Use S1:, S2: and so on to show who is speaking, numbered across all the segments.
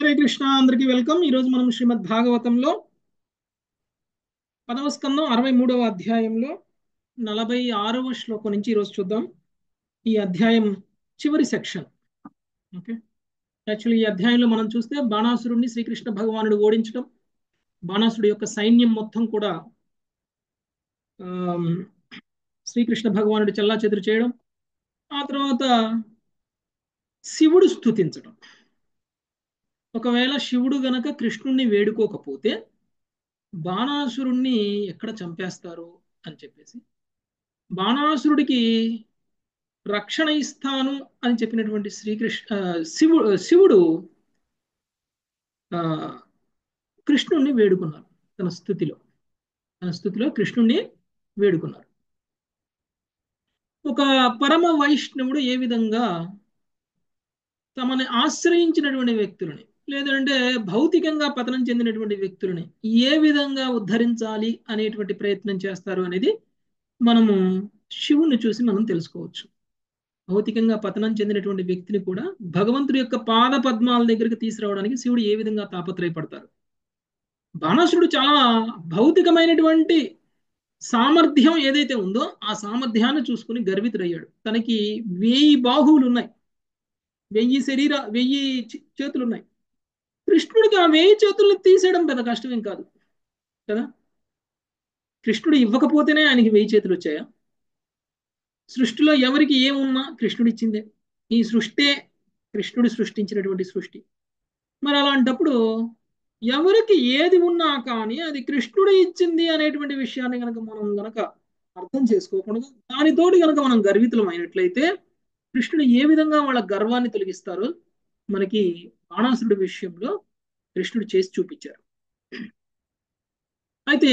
S1: హరే కృష్ణ, అందరికీ వెల్కమ్. ఈరోజు మనం శ్రీమద్ భాగవతంలో 10వ స్కందం 63వ అధ్యాయంలో 46వ శ్లోకం నుంచి ఈరోజు చూద్దాం. ఈ అధ్యాయం చివరి సెక్షన్. ఓకే, యాక్చువల్లీ ఈ అధ్యాయంలో మనం చూస్తే బాణాసురుడిని శ్రీకృష్ణ భగవానుడు ఓడించడం, బాణాసురుడి యొక్క సైన్యం మొత్తం కూడా ఆమ్, శ్రీకృష్ణ భగవానుడు చెల్లాచెదురు చేయడం, ఆ తర్వాత శివుడు స్తుతించడం. ఒకవేళ శివుడు గనక కృష్ణుణ్ణి వేడుకోకపోతే బాణాసురుణ్ణి ఎక్కడ చంపేస్తారు అని చెప్పేసి బాణాసురుడికి రక్షణ ఇస్తాను అని చెప్పినటువంటి శివుడు ఆ, కృష్ణుణ్ణి వేడుకున్నారు. తన స్థుతిలో కృష్ణుణ్ణి వేడుకున్నారు. ఒక పరమ వైష్ణవుడు ఏ విధంగా తమని ఆశ్రయించినటువంటి వ్యక్తులని, లేదంటే భౌతికంగా పతనం చెందినటువంటి వ్యక్తులని ఏ విధంగా ఉద్ధరించాలి అనేటువంటి ప్రయత్నం చేస్తారు అనేది మనము శివుణ్ణి చూసి మనం తెలుసుకోవచ్చు. భౌతికంగా పతనం చెందినటువంటి వ్యక్తిని కూడా భగవంతుడి యొక్క పాద పద్మాల దగ్గరికి తీసుకురావడానికి శివుడు ఏ విధంగా తాపత్రయపడతారు. బాణాసురుడు చాలా భౌతికమైనటువంటి సామర్థ్యం ఏదైతే ఉందో ఆ సామర్థ్యాన్ని చూసుకుని గర్వితుడయ్యాడు. తనకి 1000 బాహువులు ఉన్నాయి, 1000 చేతులు ఉన్నాయి. కృష్ణుడికి ఆ 1000 చేతులను తీసేయడం పెద్ద కష్టమేం కాదు కదా. కృష్ణుడు ఇవ్వకపోతేనే ఆయనకి 1000 చేతులు వచ్చాయా? సృష్టిలో ఎవరికి ఏమున్నా కృష్ణుడు ఇచ్చిందే. ఈ సృష్టే కృష్ణుడు సృష్టించినటువంటి సృష్టి. మరి అలాంటప్పుడు ఎవరికి ఏది ఉన్నా కానీ అది కృష్ణుడు ఇచ్చింది అనేటువంటి విషయాన్ని మనం అర్థం చేసుకోకుండా దానితోటి మనం గర్వితులం అయినట్లయితే కృష్ణుడు ఏ విధంగా వాళ్ళ గర్వాన్ని తొలగిస్తారో మనకి బాణాసురుడి విషయంలో కృష్ణుడు చేసి చూపించారు. అయితే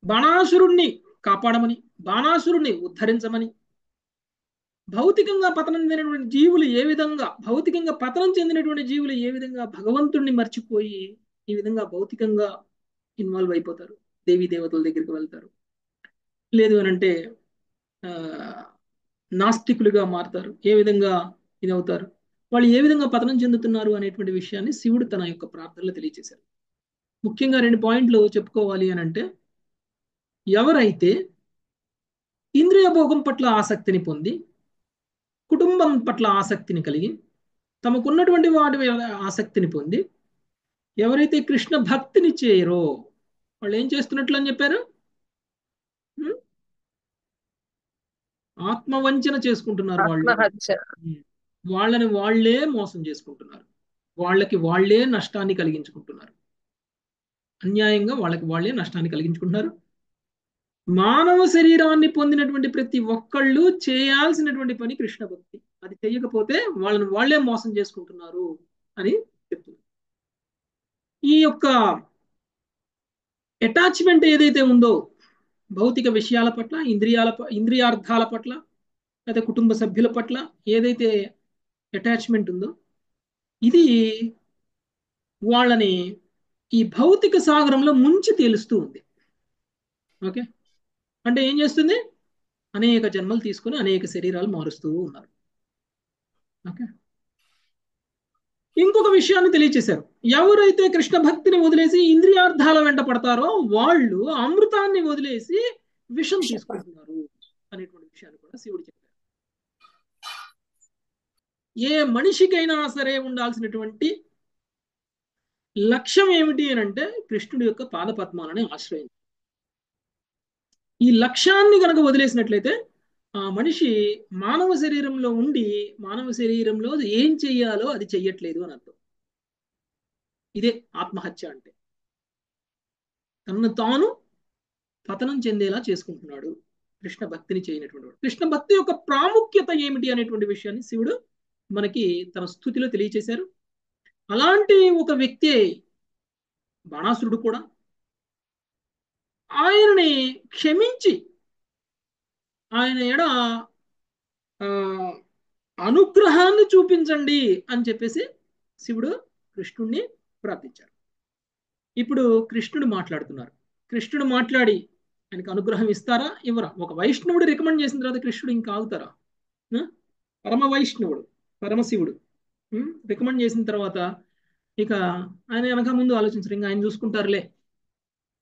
S1: బాణాసురుణ్ణి కాపాడమని, బాణాసురుణ్ణి ఉద్ధరించమని, భౌతికంగా పతనం చెందినటువంటి జీవులు ఏ విధంగా భగవంతుణ్ణి మర్చిపోయి ఈ విధంగా భౌతికంగా ఇన్వాల్వ్ అయిపోతారు, దేవీ దేవతల దగ్గరికి వెళ్తారు, లేదు అని అంటే ఆ, నాస్తికులుగా మారుతారు, ఏ విధంగా ఇది అవుతారు, వాళ్ళు ఏ విధంగా పతనం చెందుతున్నారు అనేటువంటి విషయాన్ని శివుడు తన యొక్క ప్రార్థనలో తెలియజేశారు. ముఖ్యంగా 2 పాయింట్లు చెప్పుకోవాలి అని అంటే, ఎవరైతే ఇంద్రియ భోగం పట్ల ఆసక్తిని పొంది, కుటుంబం పట్ల ఆసక్తిని కలిగి, తమకున్నటువంటి వాటి మీద ఆసక్తిని పొంది ఎవరైతే కృష్ణ భక్తిని చేయరో వాళ్ళు ఏం చేస్తున్నట్లు అని చెప్పారు? ఉం? ఆత్మవంచన చేసుకుంటున్నారు వాళ్ళు.
S2: ఆత్మహత్య.
S1: వాళ్ళని వాళ్ళే మోసం చేసుకుంటున్నారు, వాళ్ళకి వాళ్ళే నష్టాన్ని కలిగించుకుంటున్నారు, అన్యాయంగా వాళ్ళకి వాళ్ళే నష్టాన్ని కలిగించుకుంటున్నారు. మానవ శరీరాన్ని పొందినటువంటి ప్రతి ఒక్కళ్ళు చేయాల్సినటువంటి పని కృష్ణ భక్తి. అది చేయకపోతే వాళ్ళని వాళ్ళే మోసం చేసుకుంటున్నారు అని చెప్తున్నారు. ఈ యొక్క అటాచ్మెంట్ ఏదైతే ఉందో భౌతిక విషయాల పట్ల, ఇంద్రియార్థాల పట్ల, లేదా కుటుంబ సభ్యుల పట్ల ఏదైతే అటాచ్మెంట్ ఉందో ఇది వాళ్ళని ఈ భౌతిక సాగరంలో ముంచి తేలుస్తూ ఉంది. ఓకే, అంటే ఏం చేస్తుంది? అనేక జన్మలు తీసుకుని అనేక శరీరాలు మారుస్తూ ఉన్నారు. ఓకే, ఇంకొక విషయాన్ని తెలియచేశారు. ఎవరైతే కృష్ణ భక్తిని వదిలేసి ఇంద్రియార్థాల వెంట పడతారో వాళ్ళు అమృతాన్ని వదిలేసి విషం తీసుకుంటున్నారు అనేటువంటి విషయాన్ని కూడా శివుడు చెప్పారు. ఏ మనిషికైనా సరే ఉండాల్సినటువంటి లక్ష్యం ఏమిటి అని అంటే కృష్ణుడి యొక్క పాదపద్మాలని ఆశ్రయించాలి. ఈ లక్ష్యాన్ని కనుక వదిలేసినట్లయితే ఆ మనిషి మానవ శరీరంలో ఉండి మానవ శరీరంలో ఏం చెయ్యాలో అది చెయ్యట్లేదు అని అర్థం. ఇదే ఆత్మహత్య అంటే. తనను తాను పతనం చెందేలా చేసుకుంటున్నాడు కృష్ణ భక్తిని చేయనటువంటి వాడు. కృష్ణ భక్తి యొక్క ప్రాముఖ్యత ఏమిటి అనేటువంటి విషయాన్ని శివుడు మనకి తన స్తుతిలో తెలియచేశారు. అలాంటి ఒక వ్యక్తి బాణాసురుడు కూడా ఆయనని క్షమించి ఆయన ఎడ ఆ, అనుగ్రహాన్ని చూపించండి అని చెప్పేసి శివుడు కృష్ణుడిని ప్రార్థించారు. ఇప్పుడు కృష్ణుడు మాట్లాడుతున్నారు. కృష్ణుడు మాట్లాడి ఆయనకు అనుగ్రహం ఇస్తారా ఇవ్వరా? ఒక వైష్ణవుడు రికమెండ్ చేసిన తర్వాత కృష్ణుడు ఇంకా ఆగుతారా? పరమ వైష్ణవుడు, పరమశివుడు రికమెండ్ చేసిన తర్వాత ఇక ఆయన వెనక ముందు ఆలోచించరు, ఇంకా ఆయన చూసుకుంటారులే,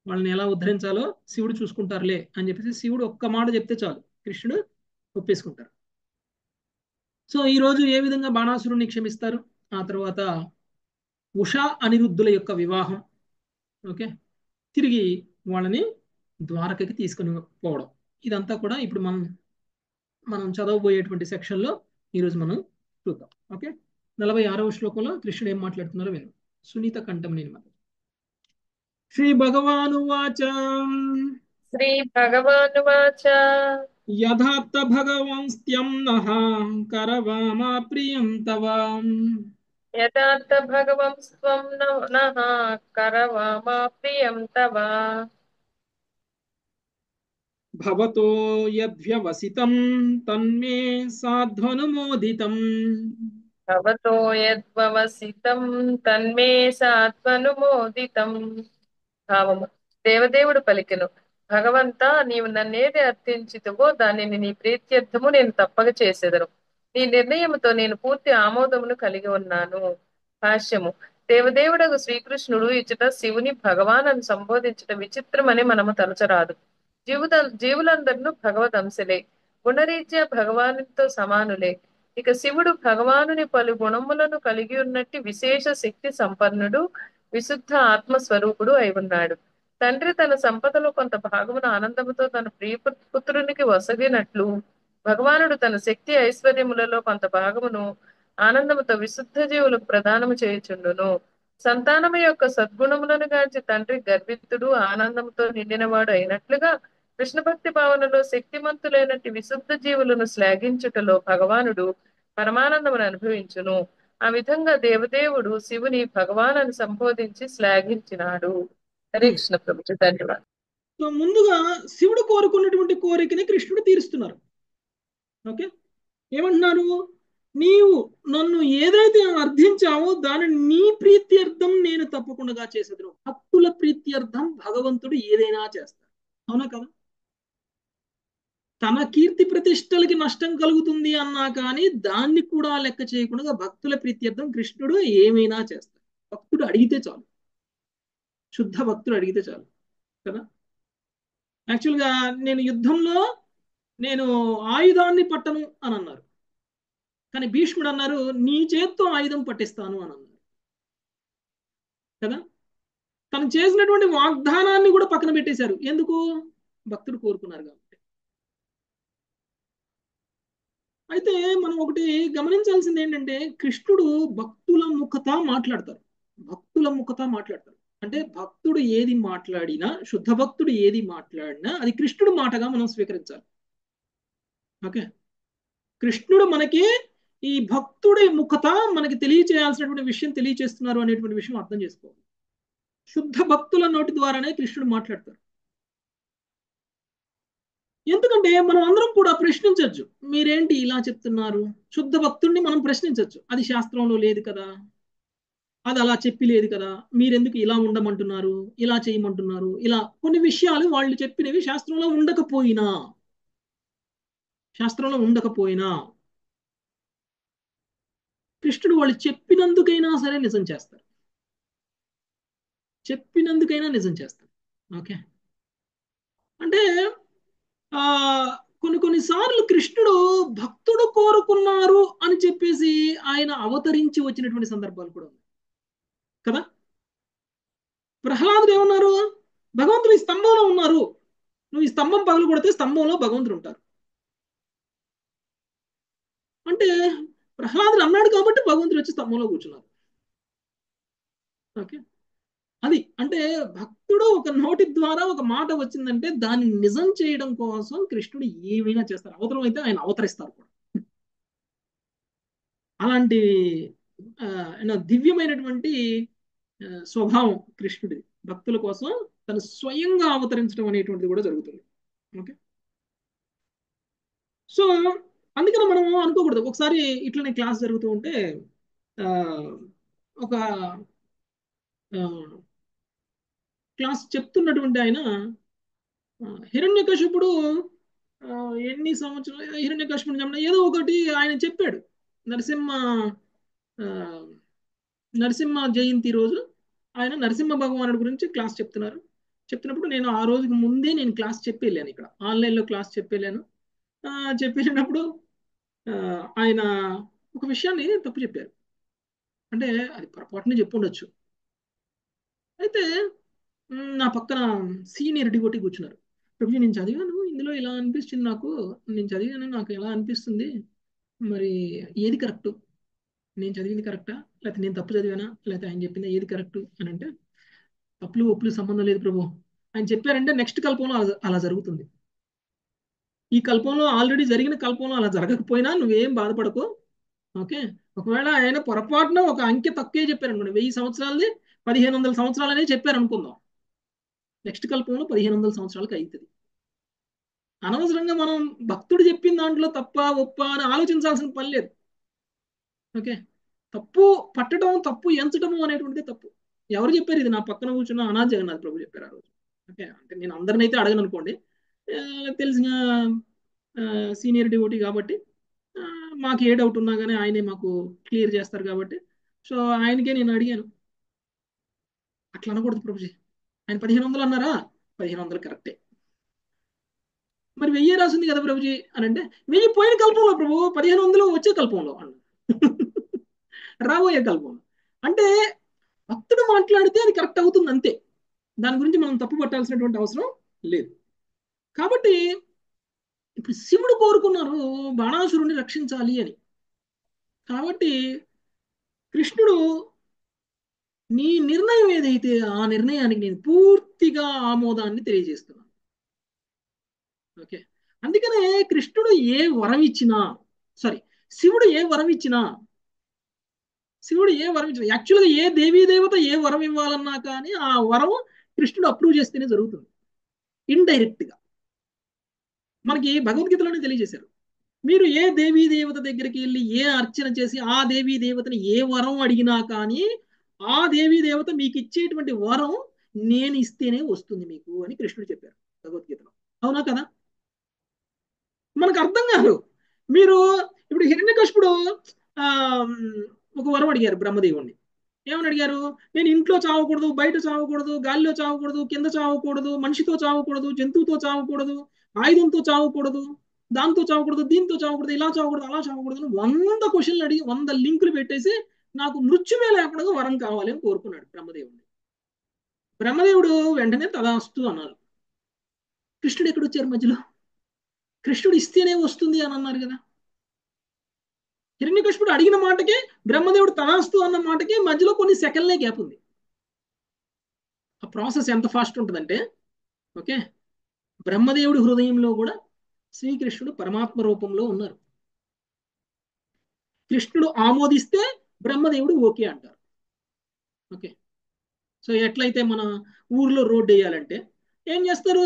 S1: వాళ్ళని ఎలా ఉద్ధరించాలో శివుడు చూసుకుంటారులే అని చెప్పేసి శివుడు ఒక్క మాట చెప్తే చాలు, కృష్ణుడు ఒప్పేసుకుంటారు. సో ఈ రోజు ఏ విధంగా బాణాసురుణ్ణి క్షమిస్తారు, ఆ తర్వాత ఉషా అనిరుద్ధుల యొక్క వివాహం, ఓకే, తిరిగి వాళ్ళని ద్వారకకి తీసుకుని పోవడం, ఇదంతా కూడా ఇప్పుడు మనం మనం చదవబోయేటువంటి సెక్షన్లో ఈరోజు మనం చూద్దాం. ఓకే, 46వ శ్లోకంలో కృష్ణుడు ఏం మాట్లాడుతున్నారో విను. సునీత కంఠం నేను మాట. శ్రీ భగవానువాచ
S2: శ్రీ భగవానువాచ
S1: యథార్థ భగవాన్స్త్యం నః కరవామా ప్రియం తవ
S2: యథార్థ భగవం స్వం నః కరవామా ప్రియం తవ
S1: భవతో యద్వ్యవసితం తన్మే సాధ్వనుమోదితం.
S2: భవతో యద్వవసితం తన్మే సాత్వనుమోదితం. భావము. దేవదేవుడు పలికెను, భగవంతా, నీవు నన్నేది అర్థించితువో దానిని నీ ప్రీత్యర్థము నేను తప్పక చేసెదను. నీ నిర్ణయముతో నేను పూర్తి ఆమోదమును కలిగి ఉన్నాను. భాష్యము. దేవదేవుడగు శ్రీకృష్ణుడు ఇచ్చట శివుని భగవాన్ అని సంబోధించట విచిత్రమని మనము తలచరాదు. జీవులందరూ భగవదంశలే, గుణరీత్యా భగవానునితో సమానులే. ఇక శివుడు భగవానుని పలు గుణములను కలిగి ఉన్నట్టి విశేష శక్తి సంపన్నుడు, విశుద్ధ ఆత్మస్వరూపుడు అయి ఉన్నాడు. తండ్రి తన సంపదలో కొంత భాగమును ఆనందముతో తన పుత్రునికి వసగినట్లు భగవానుడు తన శక్తి ఐశ్వర్యములలో కొంత భాగమును ఆనందముతో విశుద్ధ జీవులకు ప్రదానము చేయుచుండును. సంతానము యొక్క సద్గుణములను గాంచి తండ్రి గర్వితుడు, ఆనందముతో నిండినవాడు అయినట్లుగా కృష్ణ భక్తి భావనలో శక్తిమంతులైనట్టి విశుద్ధ జీవులను శ్లాఘించుటలో భగవానుడు పరమానందమును అనుభవించును. ఆ విధంగా దేవదేవుడు శివుని భగవాన్ అని సంబోధించి శ్లాఘించినాడు. హరే
S1: ఉమ్.
S2: కృష్ణ ప్రభుజీ, ధన్యవాదాలు.
S1: సో ముందుగా శివుడు కోరుకున్నటువంటి కోరికని కృష్ణుడు తీరుస్తున్నారు. ఓకే, ఏమంటున్నారు, నీవు నన్ను ఏదైతే అర్థించావో దానిని నీ ప్రీత్యర్థం నేను తప్పకుండా చేసేది. భక్తుల ప్రీత్యర్థం భగవంతుడు ఏదైనా చేస్తాడు, అవునా కదా. తన కీర్తి ప్రతిష్టలకి నష్టం కలుగుతుంది అన్నా కానీ దాన్ని కూడా లెక్క చేయకుండా భక్తుల ప్రీత్యర్థం కృష్ణుడు ఏమైనా చేస్తాడు. భక్తుడు అడిగితే చాలు, శుద్ధ భక్తుడు అడిగితే చాలు కదా. యాక్చువల్గా నేను యుద్ధంలో నేను ఆయుధాన్ని పట్టను అని అన్నారు, కానీ భీష్ముడు అన్నారు నీ చేత్తో ఆయుధం పట్టిస్తాను అని అన్నారు కదా. తను చేసినటువంటి వాగ్దానాన్ని కూడా పక్కన పెట్టేశారు, ఎందుకు, భక్తుడు కోరుకున్నారు కాబట్టి. అయితే మనం ఒకటి గమనించాల్సింది ఏంటంటే కృష్ణుడు భక్తుల ముఖత మాట్లాడతారు, భక్తుల ముఖత మాట్లాడతారు. అంటే భక్తుడు ఏది మాట్లాడినా, శుద్ధ భక్తుడు ఏది మాట్లాడినా అది కృష్ణుడు మాటగా మనం స్వీకరించాలి. ఓకే, కృష్ణుడు మనకి ఈ భక్తుడి ముఖత మనకి తెలియచేయాల్సినటువంటి విషయం తెలియచేస్తున్నారు అనేటువంటి విషయం అర్థం చేసుకోవాలి. శుద్ధ భక్తుల నోటి ద్వారానే కృష్ణుడు మాట్లాడతారు. ఎందుకంటే మనం అందరం కూడా ప్రశ్నించవచ్చు, మీరేంటి ఇలా చెప్తున్నారు, శుద్ధ భక్తుడిని మనం ప్రశ్నించవచ్చు, అది శాస్త్రంలో లేదు కదా, అది అలా చెప్పి లేదు కదా, మీరెందుకు ఇలా ఉండమంటున్నారు, ఇలా చేయమంటున్నారు, ఇలా కొన్ని విషయాలు వాళ్ళు చెప్పినవి శాస్త్రంలో ఉండకపోయినా కృష్ణుడు వాళ్ళు చెప్పినందుకైనా సరే నిజం చేస్తారు, చెప్పినందుకైనా నిజం చేస్తారు. ఓకే, అంటే ఆ కొన్ని సార్లు కృష్ణుడు భక్తుడు కోరుకున్నారు అని చెప్పేసి ఆయన అవతరించి వచ్చినటువంటి సందర్భాలు కూడా ఉన్నాయి కదా. ప్రహ్లాదుడు ఏమన్నారు, భగవంతుడు ఈ స్తంభంలో ఉన్నారు, నువ్వు ఈ స్తంభం పగలు కొడితే స్తంభంలో భగవంతుడు ఉంటారు అంటే ప్రహ్లాదుడు అన్నాడు కాబట్టి భగవంతుడు వచ్చి స్తంభంలో కూర్చున్నారు. ఓకే, అది అంటే భక్తుడు ఒక నోటి ద్వారా ఒక మాట వచ్చిందంటే దాన్ని నిజం చేయడం కోసం కృష్ణుడు ఏమైనా చేస్తారు, అవసరం అయితే ఆయన అవతరిస్తారు కూడా. అలాంటి దివ్యమైనటువంటి స్వభావం కృష్ణుడిది, భక్తుల కోసం తను స్వయంగా అవతరించడం అనేటువంటిది కూడా జరుగుతుంది. ఓకే, సో అందుకని మనం అనుకోకూడదు. ఒకసారి ఇట్లనే క్లాస్ జరుగుతూ ఉంటే ఆ, ఒక ఆ, క్లాస్ చెప్తున్నటువంటి ఆయన హిరణ్యకశిపుడు ఎన్ని సంవత్సరాలు హిరణ్యకశిపుడు చెప్పిన ఏదో ఒకటి ఆయన చెప్పాడు. నరసింహ ఆ, నరసింహ జయంతి రోజు ఆయన నరసింహ భగవానుడి గురించి క్లాస్ చెప్తున్నారు. చెప్తున్నప్పుడు నేను ఆ రోజుకి ముందే నేను క్లాస్ చెప్పి వెళ్ళాను, ఇక్కడ ఆన్లైన్లో క్లాస్ చెప్పి వెళ్ళాను. ఆ, చెప్పి వెళ్ళినప్పుడు ఆ, ఆయన ఒక విషయాన్ని తప్పు చెప్పారు. అంటే అది పొరపాటున చెప్పు ఉండొచ్చు. అయితే నా పక్కన సీనియర్ డివోటీ కూర్చున్నారు. ప్రభుజీ నేను చదివాను, ఇందులో ఇలా అనిపిస్తుంది నాకు, నేను చదివాను నాకు ఎలా అనిపిస్తుంది, మరి ఏది కరెక్ట్, నేను చదివింది కరెక్టా లేకపోతే నేను తప్పు చదివానా లేకపోతే ఆయన చెప్పిందా, ఏది కరెక్ట్ అని అంటే, తప్పులు ఒప్పులు సంబంధం లేదు ప్రభు, ఆయన చెప్పారంటే నెక్స్ట్ కల్పంలో అలా జరుగుతుంది. ఈ కల్పంలో ఆల్రెడీ జరిగిన కల్పంలో అలా జరగకపోయినా నువ్వేం బాధపడకు. ఓకే, ఒకవేళ ఆయన పొరపాటున ఒక అంకె తక్కువే చెప్పారు అనుకోండి, 1000 సంవత్సరాలది 1500 సంవత్సరాలనే చెప్పారు అనుకుందాం, నెక్స్ట్ కల్పంలో 1500 సంవత్సరాలకి అవుతుంది. అనవసరంగా మనం భక్తుడు చెప్పిన దాంట్లో తప్ప ఒప్ప అని ఆలోచించాల్సిన పని లేదు. ఓకే, తప్పు పట్టడం తప్పు ఎంచడము అనేటువంటిది తప్పు. ఎవరు చెప్పారు ఇది? నా పక్కన కూర్చున్న అనాథ జగన్నాథ్ ప్రభు చెప్పారు ఆ రోజు. ఓకే, అంటే నేను అందరిని అయితే అడగను అనుకోండి, ఆ, తెలిసిన సీనియర్ డివోటీ కాబట్టి ఆ, మాకు ఏ డౌట్ ఉన్నా కానీ ఆయనే మాకు క్లియర్ చేస్తారు కాబట్టి, సో ఆయనకే నేను అడిగాను, అట్లా అనకూడదు ప్రభుజీ, ఆయన 1500 అన్నారా, 1500 కరెక్టే, మరి 1000 రాసింది కదా ప్రభుజీ అని అంటే, 1000 పోయిన కల్పంలో ప్రభు, 1500 వచ్చే కల్పంలో అన్న, రాబోయే కల్పంలో. అంటే భక్తుడు మాట్లాడితే అది కరెక్ట్ అవుతుంది అంతే, దాని గురించి మనం తప్పు పట్టాల్సినటువంటి అవసరం లేదు. కాబట్టి ఇప్పుడు శివుడు కోరుకున్నారు బాణాసురుని రక్షించాలి అని. కాబట్టి కృష్ణుడు నీ నిర్ణయం ఏదైతే ఆ నిర్ణయానికి నేను పూర్తిగా ఆమోదాన్ని తెలియజేస్తున్నాను. ఓకే, అందుకనే కృష్ణుడు ఏ వరం ఇచ్చినా, సారీ, శివుడు ఏ వరం ఇచ్చినా, శివుడు ఏ వరం ఇచ్చినా, యాక్చువల్గా ఏ దేవీ దేవత ఏ వరం ఇవ్వాలన్నా కానీ ఆ వరం కృష్ణుడు అప్రూవ్ చేస్తేనే జరుగుతుంది, ఇండైరెక్ట్ గా. మనకి భగవద్గీతలోనే తెలియజేశారు, మీరు ఏ దేవీ దేవత దగ్గరికి వెళ్ళి ఏ అర్చన చేసి ఆ దేవీ దేవతని ఏ వరం అడిగినా కానీ ఆ దేవీ దేవత మీకు ఇచ్చేటువంటి వరం నేను ఇస్తేనే వస్తుంది మీకు అని కృష్ణుడు చెప్పారు భగవద్గీతలో. అవునా కదా? మనకు అర్థం కాదు. మీరు ఇప్పుడు హిరణ్యకశిపుడు ఆ ఒక వరం అడిగారు బ్రహ్మదేవుణ్ణి. ఏమని అడిగారు? నేను ఇంట్లో చావకూడదు, బయట చావకూడదు, గాలిలో చావకూడదు, కింద చావకూడదు, మనిషితో చావకూడదు, జంతువుతో చావకూడదు, ఆయుధంతో చావకూడదు, దాంతో చావకూడదు, దీంతో చావకూడదు, ఇలా చావకూడదు, అలా చావకూడదు అని 100 క్వశ్చన్లు అడిగి 100 లింకులు పెట్టేసి నాకు మృత్యుమే లేకుండా వరం కావాలి అని కోరుకున్నాడు బ్రహ్మదేవుడిని. బ్రహ్మదేవుడు వెంటనే తదాస్తు అన్నారు. కృష్ణుడు ఎక్కడ వచ్చారు మధ్యలో? కృష్ణుడు ఇస్తేనే వస్తుంది అని అన్నారు కదా. హిరణ్యకశిపుడు అడిగిన మాటకి బ్రహ్మదేవుడు తదాస్తు అన్న మాటకి మధ్యలో కొన్ని సెకండ్లే గ్యాప్ ఉంది. ఆ ప్రాసెస్ ఎంత ఫాస్ట్ ఉంటుందంటే, ఓకే, బ్రహ్మదేవుడి హృదయంలో కూడా శ్రీకృష్ణుడు పరమాత్మ రూపంలో ఉన్నారు. కృష్ణుడు ఆమోదిస్తే బ్రహ్మదేవుడు ఓకే అంటారు. ఓకే, సో ఎట్లయితే మన ఊర్లో రోడ్డు వేయాలంటే ఏం చేస్తారు?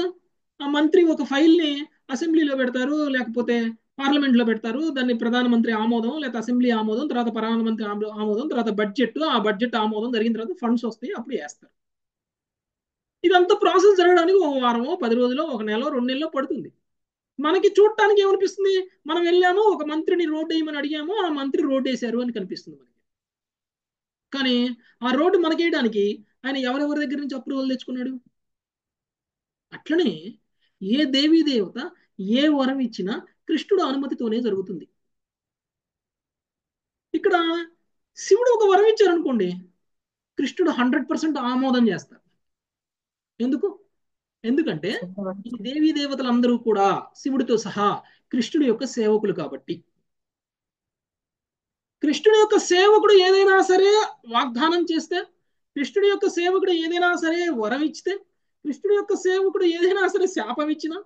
S1: ఆ మంత్రి ఒక ఫైల్ని అసెంబ్లీలో పెడతారు, లేకపోతే పార్లమెంట్లో పెడతారు, దాన్ని ప్రధానమంత్రి ఆమోదం, లేకపోతే అసెంబ్లీ ఆమోదం, తర్వాత ప్రధానమంత్రి ఆమోదం, తర్వాత బడ్జెట్, ఆ బడ్జెట్ ఆమోదం జరిగిన తర్వాత ఫండ్స్ వస్తాయి, అప్పుడు వేస్తారు. ఇదంతా ప్రాసెస్ జరగడానికి ఒక వారమో 10 రోజులో ఒక నెల 2 నెలల్లో పడుతుంది. మనకి చూడటానికి ఏమనిపిస్తుంది? మనం వెళ్ళాము ఒక మంత్రిని రోడ్డు వేయమని అడిగాము, ఆ మంత్రి రోడ్డు వేశారు అని కనిపిస్తుంది మనకి. కానీ ఆ రోడ్డు మనకేయడానికి ఆయన ఎవరెవరి దగ్గర నుంచి అప్రూవల్ తెచ్చుకున్నాడు? అట్లనే ఏ దేవీ దేవత ఏ వరం ఇచ్చినా కృష్ణుడు అనుమతితోనే జరుగుతుంది. ఇక్కడ శివుడు ఒక వరం ఇచ్చారనుకోండి, కృష్ణుడు 100% ఆమోదం చేస్తారు. ఎందుకు? ఎందుకంటే ఈ దేవీ దేవతలందరూ కూడా శివుడితో సహా కృష్ణుడి యొక్క సేవకులు కాబట్టి. కృష్ణుడి యొక్క సేవకుడు ఏదైనా సరే వాగ్దానం చేస్తే, కృష్ణుడి యొక్క సేవకుడు ఏదైనా సరే వరం ఇచ్చితే, కృష్ణుడి యొక్క సేవకుడు ఏదైనా సరే శాపం ఇచ్చినా,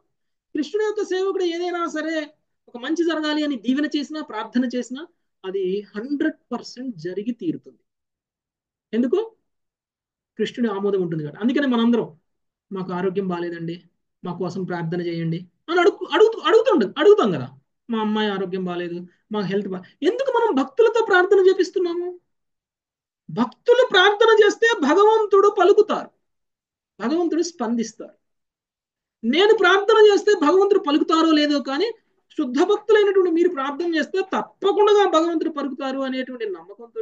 S1: కృష్ణుడి యొక్క సేవకుడు ఏదైనా సరే ఒక మంచి జరగాలి అని దీవెన చేసినా ప్రార్థన చేసినా అది 100% జరిగి తీరుతుంది. ఎందుకు? కృష్ణుడి ఆమోదం ఉంటుంది కాబట్టి. అందుకని మనందరం మాకు ఆరోగ్యం బాగాలేదండి, మా కోసం ప్రార్థన చేయండి అని అడుగుతాం కదా. మా అమ్మాయి ఆరోగ్యం బాగాలేదు, మా హెల్త్ ఎందుకు మనం భక్తులతో ప్రార్థన చేపిస్తున్నాము? భక్తులు ప్రార్థన చేస్తే భగవంతుడు పలుకుతారు, భగవంతుడు స్పందిస్తారు. నేను ప్రార్థన చేస్తే భగవంతుడు పలుకుతారో లేదో కానీ శుద్ధ భక్తులైనటువంటి మీరు ప్రార్థన చేస్తే తప్పకుండా భగవంతుడు పలుకుతారు అనేటువంటి నమ్మకంతో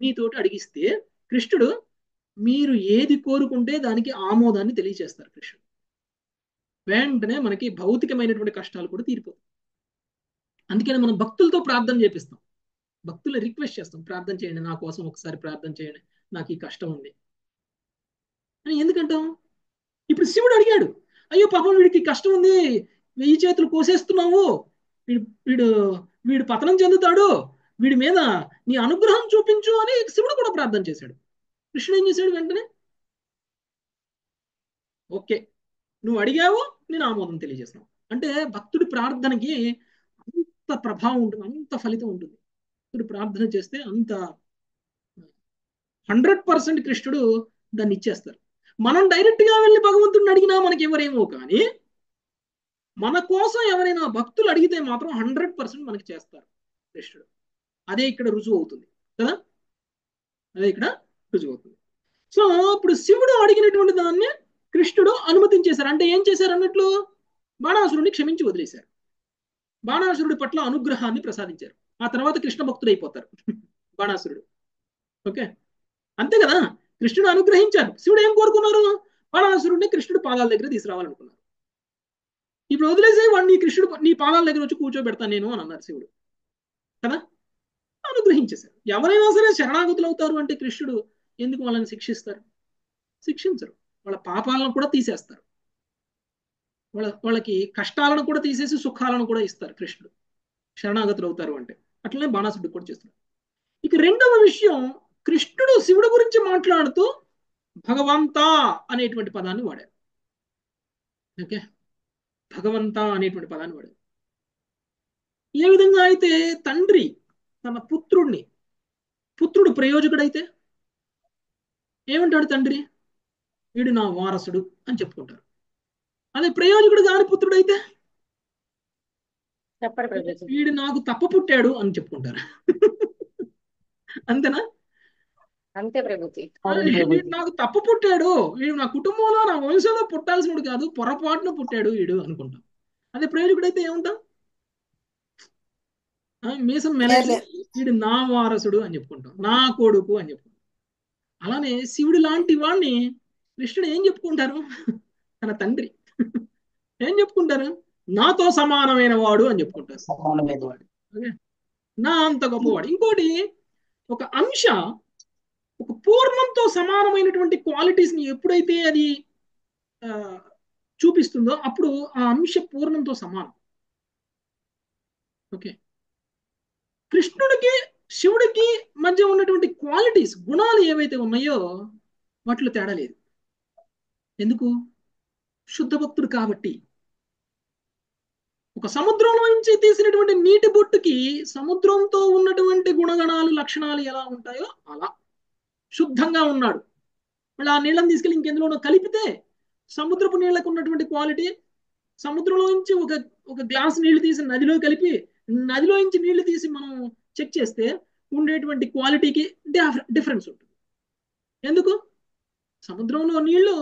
S1: మీతోటి అడిగిస్తే కృష్ణుడు మీరు ఏది కోరుకుంటే దానికి ఆమోదాన్ని తెలియజేస్తారు కృష్ణుడు. వెంటనే మనకి భౌతికమైనటువంటి కష్టాలు కూడా తీరిపోతాయి. అందుకని మనం భక్తులతో ప్రార్థన చేపిస్తాం, భక్తులు రిక్వెస్ట్ చేస్తాం, ప్రార్థన చేయండి, నా కోసం ఒకసారి ప్రార్థన చేయండి, నాకు ఈ కష్టం ఉంది అని. ఎందుకంటాం? ఇప్పుడు శివుడు అడిగాడు, అయ్యో పాపం వీడికి కష్టం ఉంది, 1000 చేతులు కోసేస్తున్నావు, వీడు వీడు వీడు పతనం చెందుతాడు, వీడి మీద నీ అనుగ్రహం చూపించు అని శివుడు కూడా ప్రార్థన చేశాడు. కృష్ణుడు ఏం చేశాడు? వెంటనే ఓకే, నువ్వు అడిగావు, నేను ఆమోదం తెలియజేస్తున్నావు అంటే భక్తుడి ప్రార్థనకి అంత ప్రభావం ఉంటుంది, అంత ఫలితం ఉంటుంది. భక్తుడు ప్రార్థన చేస్తే అంత 100% కృష్ణుడు దాన్ని ఇచ్చేస్తారు. మనం డైరెక్ట్ గా వెళ్ళి భగవంతుడిని అడిగినా మనకి ఎవరేమో, కానీ మన కోసం ఎవరైనా భక్తులు అడిగితే మాత్రం 100% మనకి చేస్తారు కృష్ణుడు. అదే ఇక్కడ రుజువు అవుతుంది కదా, అదే ఇక్కడ రుజువు అవుతుంది. సో ఇప్పుడు శివుడు అడిగినటువంటి దాన్ని కృష్ణుడు అనుమతించేశారు. అంటే ఏం చేశారు అన్నట్లు? బాణాసురుడిని క్షమించి వదిలేశారు, బాణాసురుడి పట్ల అనుగ్రహాన్ని ప్రసాదించారు. ఆ తర్వాత కృష్ణ భక్తుడు అయిపోతారు బాణాసురుడు. ఓకే, అంతే కదా. కృష్ణుడు అనుగ్రహించారు, శివుడు ఏం కోరుకున్నారు? బాణాసురుడిని కృష్ణుడు పాదాల దగ్గర తీసుకురావాలనుకున్నారు. ఇప్పుడు వదిలేసే వాడిని కృష్ణుడు నీ పాదాల దగ్గర వచ్చి కూర్చోబెడతాను నేను అని అన్నారు శివుడు కదా. అనుగ్రహించేశారు. ఎవరైనా సరే శరణాగతులు అవుతారు అంటే కృష్ణుడు ఎందుకు వాళ్ళని శిక్షిస్తారు? శిక్షించరు. వాళ్ళ పాపాలను కూడా తీసేస్తారు, వాళ్ళకి కష్టాలను కూడా తీసేసి సుఖాలను కూడా ఇస్తారు కృష్ణుడు శరణాగతులు అవుతారు అంటే. అట్లనే బాణాసురుడు కూడా చేస్తున్నారు. ఇక రెండవ విషయం, కృష్ణుడు శివుడు గురించి మాట్లాడుతూ భగవంత అనేటువంటి పదాన్ని వాడారు. ఓకే, భగవంత అనేటువంటి పదాన్ని వాడారు. ఏ విధంగా అయితే తండ్రి తన పుత్రుడు ప్రయోజకుడైతే ఏమంటాడు తండ్రి? వీడు నా వారసుడు అని చెప్పుకుంటారు. అదే ప్రయోజకుడు కాని పుత్రుడైతే
S3: చెప్పరు ప్రభుజీ.
S1: వీడు నాకు తప్ప పుట్టాడు అని చెప్పుకుంటారు. అంతేనా?
S3: అంతే ప్రభుజీ.
S1: వీడు నాకు తప్పు పుట్టాడు, వీడు నా కుటుంబంలో నా వంశంలో పుట్టాల్సినడు కాదు, పొరపాటున పుట్టాడు వీడు అనుకుంటాం. అదే ప్రయోజకుడైతే ఏమంటాం? మీసం మెలసి వీడు నా వారసుడు అని చెప్పుకుంటాం, నా కొడుకు అని చెప్పుకుంటాం. అలానే శివుడు లాంటి వాడిని కృష్ణుడు ఏం చెప్పుకుంటారు? తన తండ్రి. ఏం చెప్పుకుంటారు? నాతో సమానమైన వాడు అని చెప్పుకుంటారు. ఓకే, నా అంత గొప్పవాడు. ఇంకోటి, ఒక అంశ ఒక పూర్ణంతో సమానమైనటువంటి క్వాలిటీస్ ని ఎప్పుడైతే అది చూపిస్తుందో అప్పుడు ఆ అంశ పూర్ణంతో సమానం. ఓకే, కృష్ణుడికి శివుడికి మధ్య ఉన్నటువంటి క్వాలిటీస్, గుణాలు ఏవైతే ఉన్నాయో వాటిలో తేడా లేదు. ఎందుకు? శుద్ధ భక్తుడు కాబట్టి. ఒక సముద్రంలో నుంచి తీసినటువంటి నీటి బొట్టుకి సముద్రంతో ఉన్నటువంటి గుణగణాలు, లక్షణాలు ఎలా ఉంటాయో అలా శుద్ధంగా ఉన్నాడు. మళ్ళీ ఆ నీళ్ళని తీసుకెళ్ళి ఇంకెందులోనో కలిపితే సముద్రపు నీళ్ళకు ఉన్నటువంటి క్వాలిటీ, సముద్రంలో నుంచి ఒక గ్లాస్ నీళ్లు తీసి నదిలో కలిపి నదిలో నుంచి నీళ్లు తీసి మనం చెక్ చేస్తే ఉండేటువంటి క్వాలిటీకి డిఫరెన్స్ ఉంటుంది. ఎందుకు? సముద్రంలో నీళ్లు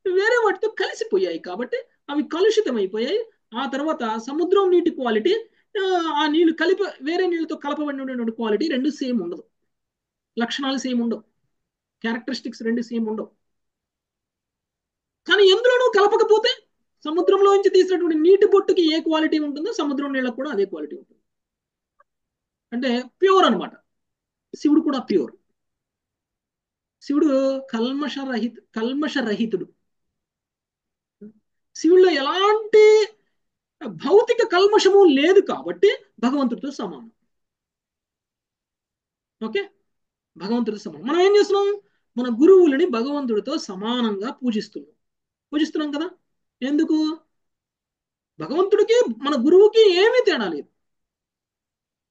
S1: వేరే వాటితో కలిసిపోయాయి కాబట్టి అవి కలుషితమైపోయాయి. ఆ తర్వాత సముద్రం నీటి క్వాలిటీ ఆ నీళ్లు కలిపి వేరే నీళ్ళతో కలపబడినటువంటి క్వాలిటీ రెండు సేమ్ ఉండదు, లక్షణాలు సేమ్ ఉండవు, క్యారెక్టరిస్టిక్స్ రెండు సేమ్ ఉండవు. కానీ ఎందులోనూ కలపకపోతే సముద్రంలో నుంచి తీసినటువంటి నీటి బొట్టుకి ఏ క్వాలిటీ ఉంటుందో సముద్రం నీళ్ళకు కూడా అదే క్వాలిటీ ఉంటుంది. అంటే ప్యూర్ అనమాట. శివుడు కూడా ప్యూర్. శివుడు కల్మషరహితుడు. శివుడిలో ఎలాంటి భౌతిక కల్మషము లేదు కాబట్టి భగవంతుడితో సమానం. ఓకే, భగవంతుడితో సమానం. మనం ఏం చేస్తున్నాం? మన గురువులని భగవంతుడితో సమానంగా పూజిస్తున్నాం కదా. ఎందుకు? భగవంతుడికి మన గురువుకి ఏమీ తేడా లేదు.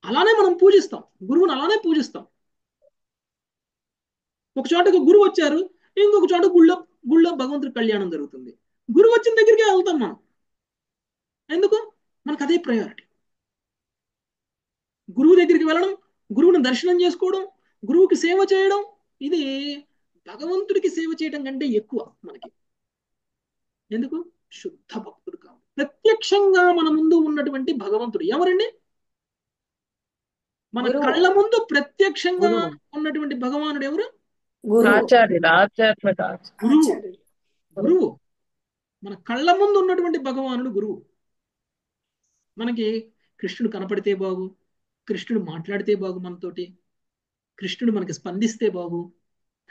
S1: అలానే మనం పూజిస్తాం, గురువుని అలానే పూజిస్తాం. ఒక చోటకి గురువు వచ్చారు, ఇంకొక చోట గుళ్ళో భగవంతుడి కళ్యాణం జరుగుతుంది. గురువు వచ్చిన దగ్గరికి వెళ్తాం మనం. ఎందుకు? మనకు అదే ప్రయారిటీ. గురువు దగ్గరికి వెళ్ళడం, గురువుని దర్శనం చేసుకోవడం, గురువుకి సేవ చేయడం, ఇది భగవంతుడికి సేవ చేయడం కంటే ఎక్కువ మనకి. ఎందుకు? శుద్ధ భక్తుడు కాబట్టి. ప్రత్యక్షంగా మన ముందు ఉన్నటువంటి భగవంతుడు ఎవరండి? మన
S3: గురువు
S1: కళ్ళ ముందు ప్రత్యక్షంగా
S3: గురువు
S1: ఉన్నటువంటి భగవానుడు ఎవరు?
S3: గురువు
S2: ఆచార్యుడు ఆధ్యాత్మిక
S1: గురువు.
S3: ఆచార్యుడు
S1: గురువు మన కళ్ళ ముందు ఉన్నటువంటి భగవానుడు గురువు. మనకి కృష్ణుడు కనపడితే బాగు, కృష్ణుడు మాట్లాడితే బాగు మనతోటి, కృష్ణుడు మనకి స్పందిస్తే బాగు,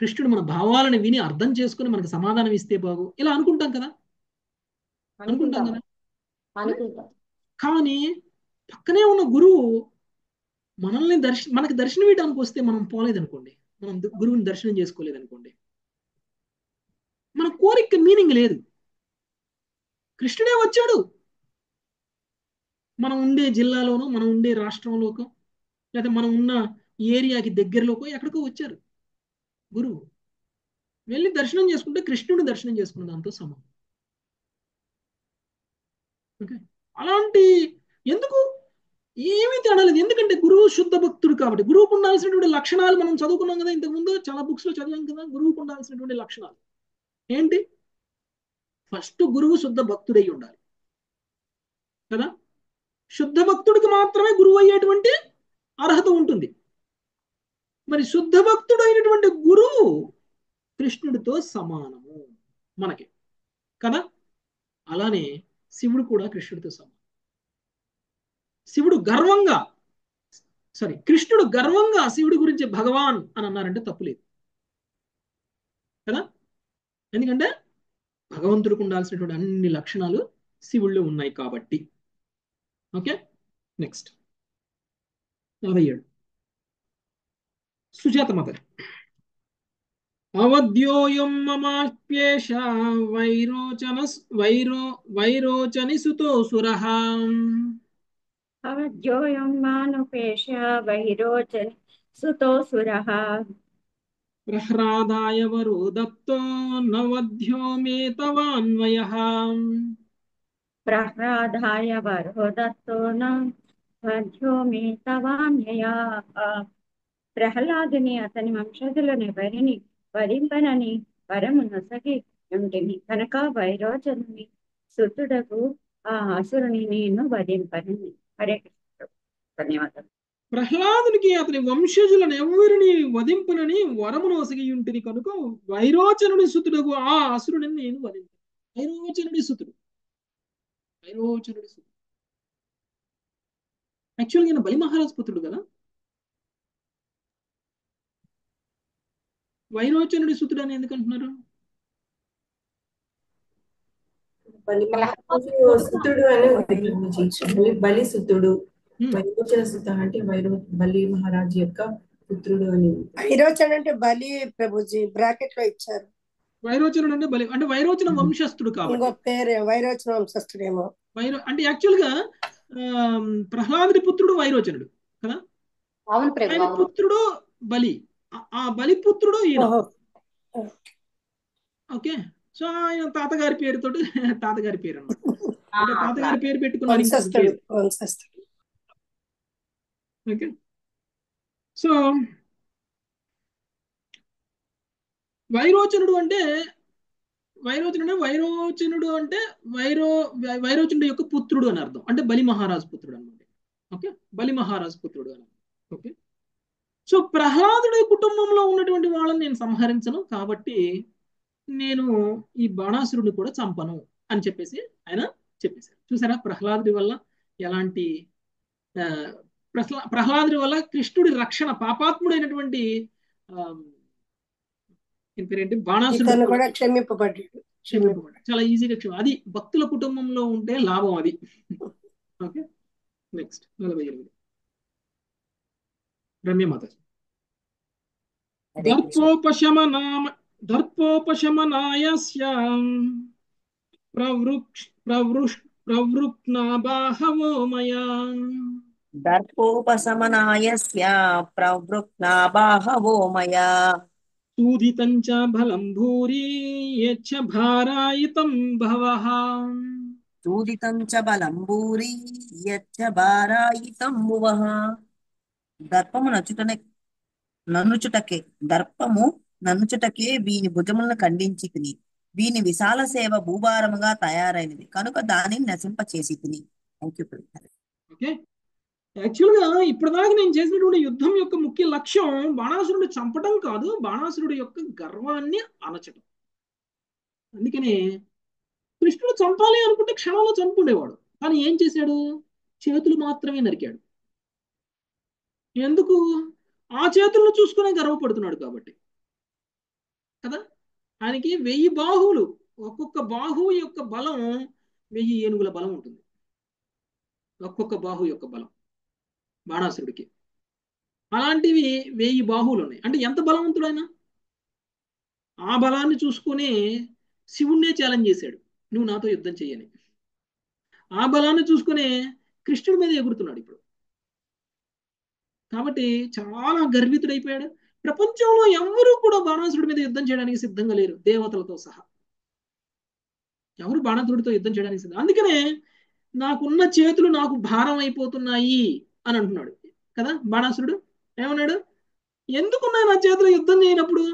S1: కృష్ణుడు మన భావాలను విని అర్థం చేసుకుని మనకి సమాధానం ఇస్తే బాగు, ఇలా అనుకుంటాం కదా. అనుకుంటాం
S3: అనుకుంటాం
S1: కదా.
S3: అనుకుంటాం
S1: కానీ పక్కనే ఉన్న గురువు మనల్ని మనకి దర్శనం ఇవ్వడానికి వస్తే మనం పోలేదనుకోండి, మనం గురువుని దర్శనం చేసుకోలేదనుకోండి, మన కోరిక మీనింగ్ లేదు. కృష్ణుడే వచ్చాడు. మనం ఉండే జిల్లాలోనో, మనం ఉండే రాష్ట్రంలోకో, లేదా మనం ఉన్న ఏరియాకి దగ్గరలోకో ఎక్కడికో వచ్చారు గురువు. వెళ్ళి దర్శనం చేసుకుంటే కృష్ణుడిని దర్శనం చేసుకున్న దాంతో సమానం. ఓకే, అలాంటి ఎందుకు ఏమీ తేడా లేదు. ఎందుకంటే గురువు శుద్ధ భక్తుడు కాబట్టి. గురువుకు ఉండాల్సినటువంటి లక్షణాలు మనం చదువుకున్నాం కదా ఇంతకుముందు, చాలా బుక్స్ లో చదివాం కదా. గురువుకు ఉండాల్సినటువంటి లక్షణాలు ఏంటి? ఫస్ట్ గురువు శుద్ధ భక్తుడై ఉండాలి కదా. శుద్ధ భక్తుడికి మాత్రమే గురువు అయ్యేటువంటి అర్హత ఉంటుంది. మరి శుద్ధ భక్తుడు అయినటువంటి గురువు కృష్ణుడితో సమానము మనకి కదా. అలానే శివుడు కూడా కృష్ణుడితో సమానం. శివుడు గర్వంగా కృష్ణుడు గర్వంగా శివుడి గురించి భగవాన్ అని అన్నారంటే తప్పులేదు కదా. ఎందుకంటే భగవంతుడికి ఉండాల్సినటువంటి అన్ని లక్షణాలు శివుల్లో ఉన్నాయి కాబట్టి. ఓకే, నెక్స్ట్ 47 సుజాత మాత. అవధ్యోయం మమాప్యేష వైరోచని సుతోసురః
S4: అవధ్యోయం మానుపేష వైరోచన సుతోసురః
S1: ప్రహ్లాదాయ వరో దత్తో నవధ్యో మే తవాన్వయః
S4: ప్రహ్లాదాయ వరో దత్తో మధ్యో మే తవాన్యయా. ప్రహ్లాదుని అతని వంశజులని వరింపనని వరము నొసగి ఉంటిని కనుక వైరోచనుని సుతుడకు ఆ అసురుని నేను వధింపనని. హరే కృష్ణ. ధన్యవాదాలు.
S1: ప్రహ్లాదునికి అతని వంశజులను ఎవరిని వధింపునని వరమును ఒసగియుంటిని కనుక వైరోచనుడి సుతుడకు ఆ అసురుని నేను వధింపు. వైరోచనుడి సుతుడు యాక్చువల్గా ఈయన బలి మహారాజ్ పుత్రుడు కదా. వైరోచనుడి సుతుడు అని ఎందుకు అంటున్నారు?
S5: బలి మహారాజు సుతుడు అని ఉంది. బలి సుతుడు, వైరోచన సుత అంటే బలి మహారాజు యొక్క పుత్రుడు అని.
S6: వైరోచన అంటే బలి ప్రభుజీ బ్రాకెట్ లో ఇచ్చారు.
S1: వైరోచనుడు అంటే బలి అంటే వైరోచన వంశస్థుడు
S6: ఇంకో
S1: కాబట్టి.
S6: పేరు వైరోచన వంశస్థుడేమో.
S1: యాక్చువల్ గా ప్రహ్లాదుడి పుత్రుడు వైరోచనుడు కదా.
S3: అవును
S1: ఆయన
S3: ప్రభు అవును.
S1: పుత్రుడు బలి, ఆ బలి పుత్రుడు ఈయన.
S6: ఓహో.
S1: ఓకే, సో ఆయన తాతగారి పేరుతోటి తాతగారి పేరు అన్నమాట. అంటే
S3: అట్లా
S1: తాతగారి పేరు పెట్టుకున్నారు ఇంకొక
S6: వంశస్థుడు
S1: పేరు.
S6: వంశస్థుడు.
S1: ఓకే, సో వైరోచనుడు అంటే వైరోచనుడు యొక్క పుత్రుడు అని అర్థం. అంటే బలి మహారాజు పుత్రుడు అనమాట. ఓకే, బలి మహారాజు పుత్రుడు అని. ఓకే, సో ప్రహ్లాదుడి కుటుంబంలో ఉన్నటువంటి వాళ్ళని నేను సంహరించను కాబట్టి నేను ఈ బాణాసురుడిని కూడా చంపను అని చెప్పేసి ఆయన చెప్పేశారు. చూసారా ప్రహ్లాదుడి వల్ల ఎలాంటి ప్రహ్లాదుడి వల్ల కృష్ణుడి రక్షణ, పాపాత్ముడైనటువంటి పేరేంటి బాణాసురుడు
S6: ఇతను కూడా క్షమింపబడ్డాడు.
S1: చాలా ఈజీగా అది భక్తుల కుటుంబంలో ఉంటే లాభం అది. Okay, next 48 రమ్యమాత. దర్పోపశమనాయ ప్రవృక్నా బాహవో మయా
S7: దర్పోపశమనాయస్య ప్రవృక్నా బాహవో మయా
S1: సూదితం చ బలం భూరి యచ్చ భారాయితం భవః
S7: చూదితం చ బలం భూరి యచ్చ భారాయితం భువః. దర్పము నన్నుచుటకే వీని భుజములను ఖండించి తిని వీని విశాల సేవ భూభారముగా తయారైనది కనుక దానిని నశింపచేసి తిని. Thank you.
S1: ఓకే, యాక్చువల్గా ఇప్పటిదాకా నేను చేసినటువంటి యుద్ధం యొక్క ముఖ్య లక్ష్యం బాణాసురుడు చంపడం కాదు, బాణాసురుడు యొక్క గర్వాన్ని అణచడం. అందుకనే కృష్ణుడు చంపాలి అనుకుంటే క్షణంలో చంపుకునేవాడు, కానీ ఏం చేశాడు? చేతులు మాత్రమే నరికాడు. ఎందుకు? ఆ చేతులను చూసుకునే గర్వపడుతున్నాడు కాబట్టి కదా. ఆయనకి 1000 బాహువులు, ఒక్కొక్క బాహువు యొక్క బలం 1000 ఏనుగుల బలం ఉంటుంది. ఒక్కొక్క బాహు యొక్క బలం బాణాసురుడికి. అలాంటివి 1000 బాహువులు ఉన్నాయి. అంటే ఎంత బలవంతుడు ఆయన? ఆ బలాన్ని చూసుకుని శివుణ్ణే ఛాలెంజ్ చేశాడు, నువ్వు నాతో యుద్ధం చెయ్యని. ఆ బలాన్ని చూసుకునే కృష్ణుడి మీద ఎగురుతున్నాడు ఇప్పుడు. కాబట్టి చాలా గర్వితుడైపోయాడు. ప్రపంచంలో ఎవరు కూడా బాణాసురుడి మీద యుద్ధం చేయడానికి సిద్ధంగా లేరు, దేవతలతో సహా. ఎవరు బాణాసురుడితో యుద్ధం చేయడానికి సిద్ధం. అందుకనే నాకున్న చేతులు నాకు భారం అయిపోతున్నాయి అని అంటున్నాడు కదా బాణాసురుడు. ఏమన్నాడు? ఎందుకున్నాయి నా చేతులు యుద్ధం చేయనప్పుడు?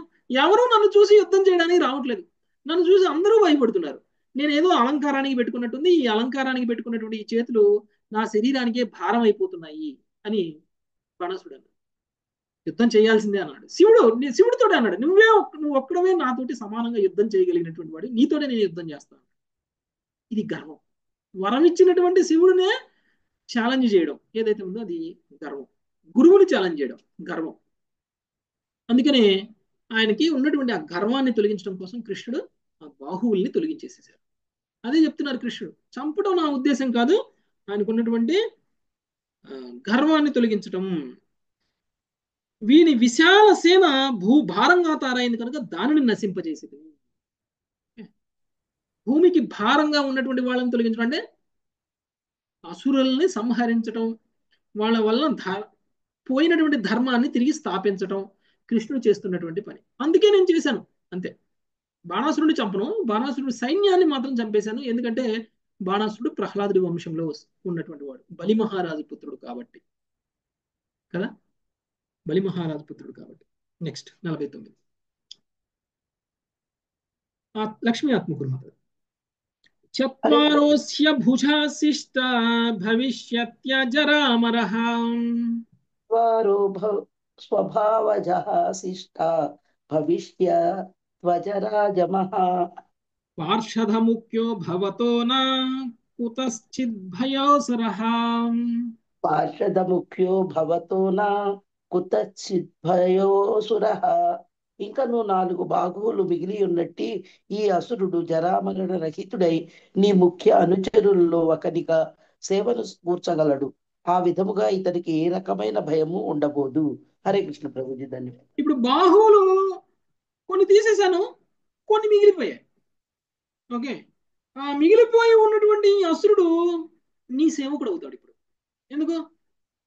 S1: ఎవరు నన్ను చూసి యుద్ధం చేయడానికి రావట్లేదు, నన్ను చూసి అందరూ భయపడుతున్నారు. నేను ఏదో అలంకారానికి పెట్టుకున్నట్టుంది, ఈ అలంకారానికి పెట్టుకున్నటువంటి ఈ చేతులు నా శరీరానికే భారం అయిపోతున్నాయి అని బాణాసురుడు అన్నాడు. యుద్ధం చేయాల్సిందే అన్నాడు. శివుడితోటే అన్నాడు, నువ్వు ఒక్కడమే నాతోటి సమానంగా యుద్ధం చేయగలిగినటువంటి వాడు, నీతోనే నేను యుద్ధం చేస్తాను. ఇది గర్వం. వరం ఇచ్చినటువంటి శివుడినే ఛాలెంజ్ చేయడం ఏదైతే ఉందో అది గర్వం. గురువుని ఛాలెంజ్ చేయడం గర్వం. అందుకనే ఆయనకి ఉన్నటువంటి ఆ గర్వాన్ని తొలగించడం కోసం కృష్ణుడు ఆ బాహువుల్ని తొలగించేసేసారు. అదే చెప్తున్నారు కృష్ణుడు, చంపడం నా ఉద్దేశం కాదు, ఆయనకున్నటువంటి గర్వాన్ని తొలగించడం. వీని విశాల సేన భూభారంగా తారైంది కనుక దానిని నశింపజేసేది. భూమికి భారంగా ఉన్నటువంటి వాళ్ళని తొలగించడం అంటే అసురుల్ని సంహరించడం, వాళ్ళ వల్ల పోయినటువంటి ధర్మాన్ని తిరిగి స్థాపించడం కృష్ణుడు చేస్తున్నటువంటి పని. అందుకే నేను చేశాను అంతే. బాణాసురుడిని చంపను, బాణాసురుడి సైన్యాన్ని మాత్రం చంపేశాను. ఎందుకంటే బాణాసురుడు ప్రహ్లాదుడి వంశంలో ఉన్నటువంటి వాడు, బలి మహారాజు పుత్రుడు కాబట్టి కదా. బలి మహారాజు పుత్రుడు కాబట్టి. నెక్స్ట్ 49 లక్ష్మీ ఆత్మకుర్మత. చత్వారోస్య భుజాశిష్ట భవిష్యత్యజరామరః
S8: వారో స్వభావజః శిష్ట భవిష్య త్వజరాజమః
S1: పార్షదముఖ్యో భవతో న కుతశ్చిద్భయోసరః
S8: పార్షదముఖ్యో భవతో న కుతశ్చిద్భయోసురః. ఇంకను 4 బాహువులు మిగిలి ఉన్నట్టి ఈ అసురుడు జరామరణ రహితుడై నీ ముఖ్య అనుచరుల్లో ఒకనిగా సేవను కూర్చగలడు. ఆ విధముగా ఇతనికి ఏ రకమైన భయము ఉండబోదు. హరే కృష్ణ ప్రభుజీ, ధన్యవాదాలు.
S1: ఇప్పుడు బాహువులు కొన్ని తీసేశాను, కొన్ని మిగిలిపోయాయి. ఓకే, ఆ మిగిలిపోయి ఉన్నటువంటి అసురుడు నీ సేవకుడు అవుతాడు ఇప్పుడు. ఎందుకు?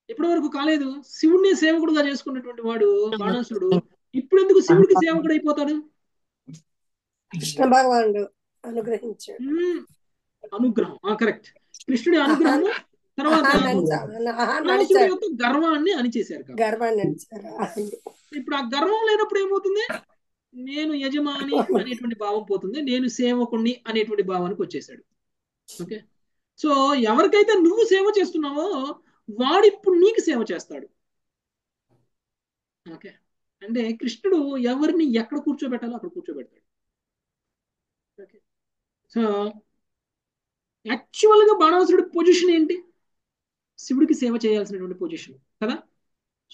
S1: ఇప్పటి వరకు కాలేదు. శివుడిని సేవకుడుగా చేసుకున్నటువంటి వాడు బాణాసురుడు ఇప్పుడు ఎందుకు శివుడికి సేవకుడు అయిపోతాడు?
S6: కృష్ణ భగవానుడు అనుగ్రహించాడు.
S1: అనుగ్రహం, కరెక్ట్. కృష్ణుడి అనుగ్రహము. తర్వాత బాణాసురుడి యొక్క గర్వాన్ని అణిచేశారు కాబట్టి.
S6: గర్వాన్ని అణిచారు.
S1: ఇప్పుడు ఆ గర్వం లేనప్పుడు ఏమవుతుంది? నేను యజమాని అనేటువంటి భావం పోతుంది, నేను సేవకుణ్ణి అనేటువంటి భావానికి వచ్చేసాడు. ఓకే, సో ఎవరికైతే నువ్వు సేవ చేస్తున్నావో వాడు ఇప్పుడు నీకు సేవ చేస్తాడు. ఓకే, అంటే కృష్ణుడు ఎవరిని ఎక్కడ కూర్చోబెట్టాలో అక్కడ కూర్చోబెడతాడు. ఓకే, సో యాక్చువల్గా బాణాసురుడి పొజిషన్ ఏంటి? శివుడికి సేవ చేయాల్సినటువంటి పొజిషన్ కదా,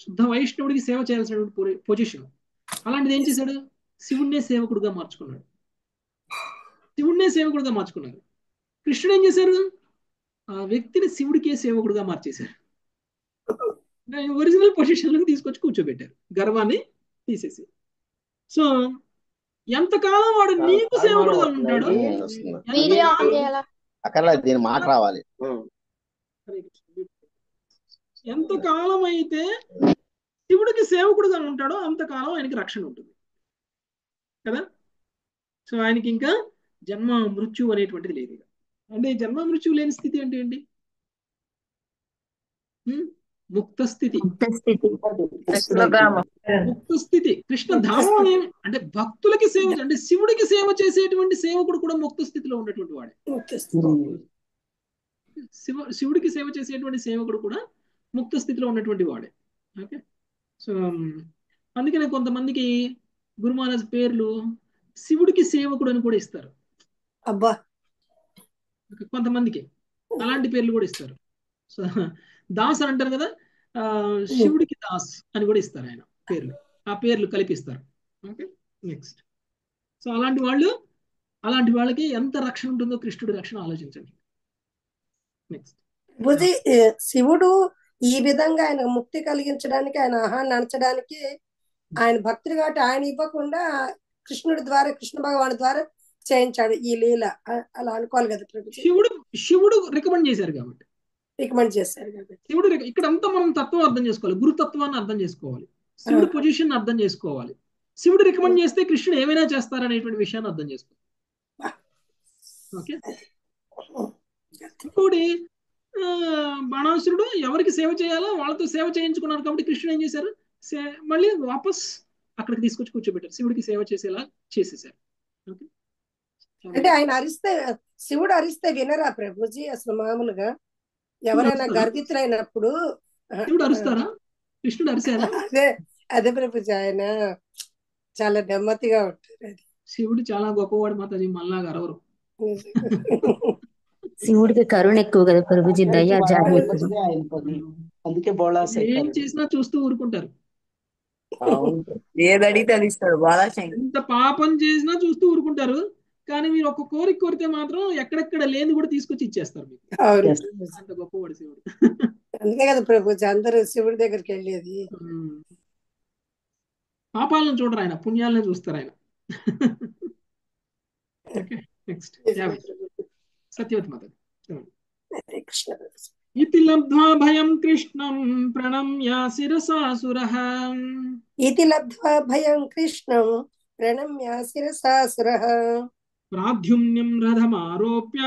S1: శుద్ధ వైష్ణవుడికి సేవ చేయాల్సినటువంటి పొజిషన్. అలాంటిది ఏం చేశాడు? శివుణ్ణే సేవకుడుగా మార్చుకున్నాడు. కృష్ణుడు ఏం చేశారు? ఆ వ్యక్తిని శివుడికే సేవకుడుగా మార్చేశారు. ఒరిజినల్ పొజిషన్లకు తీసుకొచ్చి కూర్చోబెట్టారు, గర్వాన్ని తీసేసి. సో ఎంతకాలం వాడు నీకు సేవకుడుగా ఉంటాడు,
S9: దీని మాట రావాలి.
S1: ఎంతకాలం అయితే శివుడికి సేవకుడుగా ఉంటాడో అంతకాలం ఆయనకి రక్షణ ఉంటుంది కదా. సో ఆయనకి ఇంకా జన్మ మృత్యు అనేటువంటిది లేదు. అంటే జన్మ మృత్యు లేని స్థితి అంటే ఏంటి? ముక్త స్థితి.
S7: ముక్త స్థితి.
S2: కృష్ణధామం.
S1: ముక్త స్థితి కృష్ణధామం అనేది అంటే భక్తులకి సేవ అంటే శివుడికి సేవ చేసేటువంటి సేవకుడు కూడా ముక్త స్థితిలో ఉన్నటువంటి వాడే. శివుడికి సేవ చేసేటువంటి సేవకుడు కూడా ముక్త స్థితిలో ఉన్నటువంటి వాడే. ఓకే, సో అందుకనే కొంతమందికి గురు మహారాజ్ పేర్లు శివుడికి సేవకుడు అని కూడా ఇస్తారు.
S6: అబ్బా,
S1: కొంతమందికి అలాంటి పేర్లు కూడా ఇస్తారు. సో దాస్ అని అంటారు కదా, శివుడికి దాస్ అని కూడా ఇస్తారు ఆయన పేర్లు, ఆ పేర్లు కలిపిస్తారు. Okay, next. సో అలాంటి వాళ్ళకి ఎంత రక్షణ ఉంటుందో కృష్ణుడి రక్షణ ఆలోచించండి. నెక్స్ట్.
S6: బుద్ధి శివుడు ఈ విధంగా ఆయన ముక్తి కలిగించడానికి, ఆయన ఆహాన్ని అణచడానికి ఆయన భక్తుడు కాబట్టి ఆయన ఇవ్వకుండా కృష్ణుడి ద్వారా, కృష్ణ భగవాన్ ద్వారా చేయించాడు ఈ లీల. అలా అనుకోవాలి కదా ప్రభుజీ.
S1: శివుడు రికమెండ్ చేశారు కాబట్టి,
S6: రికమెండ్ చేశారు కాబట్టి
S1: శివుడు ఇక్కడ అంతా మనం తత్వం అర్థం చేసుకోవాలి, గురుతత్వాన్ని అర్థం చేసుకోవాలి, శివుడి పొజిషన్ అర్థం చేసుకోవాలి. శివుడు రికమెండ్ చేస్తే కృష్ణుడు ఏమైనా చేస్తారనేటువంటి విషయాన్ని అర్థం చేసుకోవాలి. ఓకే, ఇంకోటి బాణాసురుడు ఎవరికి సేవ చేయాలో వాళ్ళతో సేవ చేయించుకున్నారు కాబట్టి కృష్ణుడు ఏం చేశారు, మళ్ళీ వాపస్ అక్కడికి తీసుకొచ్చి కూర్చోబెట్టారు, శివుడికి సేవ చేసేలా చేసేసారు. ఓకే,
S6: అంటే ఆయన అరిస్తే, శివుడు అరిస్తే వినరా ప్రభుజీ అసలు మామూలుగా? ఎవరైనా గర్భితులైనప్పుడు
S1: శివుడు అరుస్తారా? కృష్ణుడు అరిసారా?
S6: అదే ప్రభుజీ, ఆయన చాలా నెమ్మదిగా ఉంటారు. అది
S1: శివుడు చాలా గొప్పవాడు మాతాజీ, మళ్ళాగా అరవరు.
S9: శివుడికి కరుణ ఎక్కువ కదా ప్రభుజీ, దయ జాలి ఎక్కువ.
S8: అందుకే బోళా
S1: ఏం చేసినా చూస్తూ ఊరుకుంటారు.
S7: ఏదడిగితే అది ఇస్తాడు బాలాశంకర్.
S1: ఎంత పాపం చేసినా చూస్తూ ఊరుకుంటారు, కానీ మీరు ఒక కోరిక కోరితే మాత్రం ఎక్కడెక్కడ లేని కూడా తీసుకొచ్చి ఇచ్చేస్తారు మీకు. అంత గొప్పవాడు శివుడు.
S6: అందుకే కదా ప్రభుజీ అందరూ శివుడి దగ్గరికి వెళ్ళేది.
S1: పాపాలను చూడరు ఆయన, పుణ్యాలను చూస్తారు ఆయన. Okay, next. సత్యవతి మాత. ఇతి లబ్ధ్వా భయం కృష్ణం ప్రణమ్య శిరసాసురః.
S6: ఇతి లబ్ధ్వా భయం కృష్ణం ప్రణమ్య శిరసాసురః.
S1: ప్రాద్యుమ్నం రథమారోప్య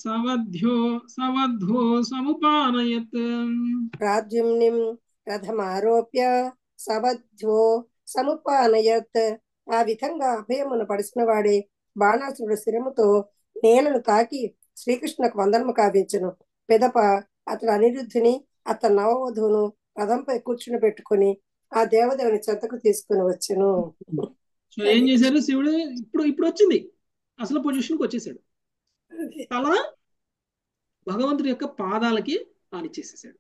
S1: సవధ్వో సముపానయత్.
S6: ప్రాద్యుమ్నం రథమారోప్య సవధ్వో సముపానయత్. ఆ విధంగా అభయమును పడిసిన వాడే బాణాసురుడు శిరముతో నేలను తాకి శ్రీకృష్ణకు వందనము కావించును. పెదప అతడు అనిరుద్ధుని, అతని నవవధువును రథంపై కూర్చుని పెట్టుకుని ఆ దేవదేవుని చెంతకు తీసుకుని వచ్చును.
S1: సో ఏం చేశారు శివుడు? ఇప్పుడు వచ్చింది అసలు పొజిషన్కి వచ్చేసాడు. తల భగవంతుడి యొక్క పాదాలకి ఆనిచ్చేసేసాడు,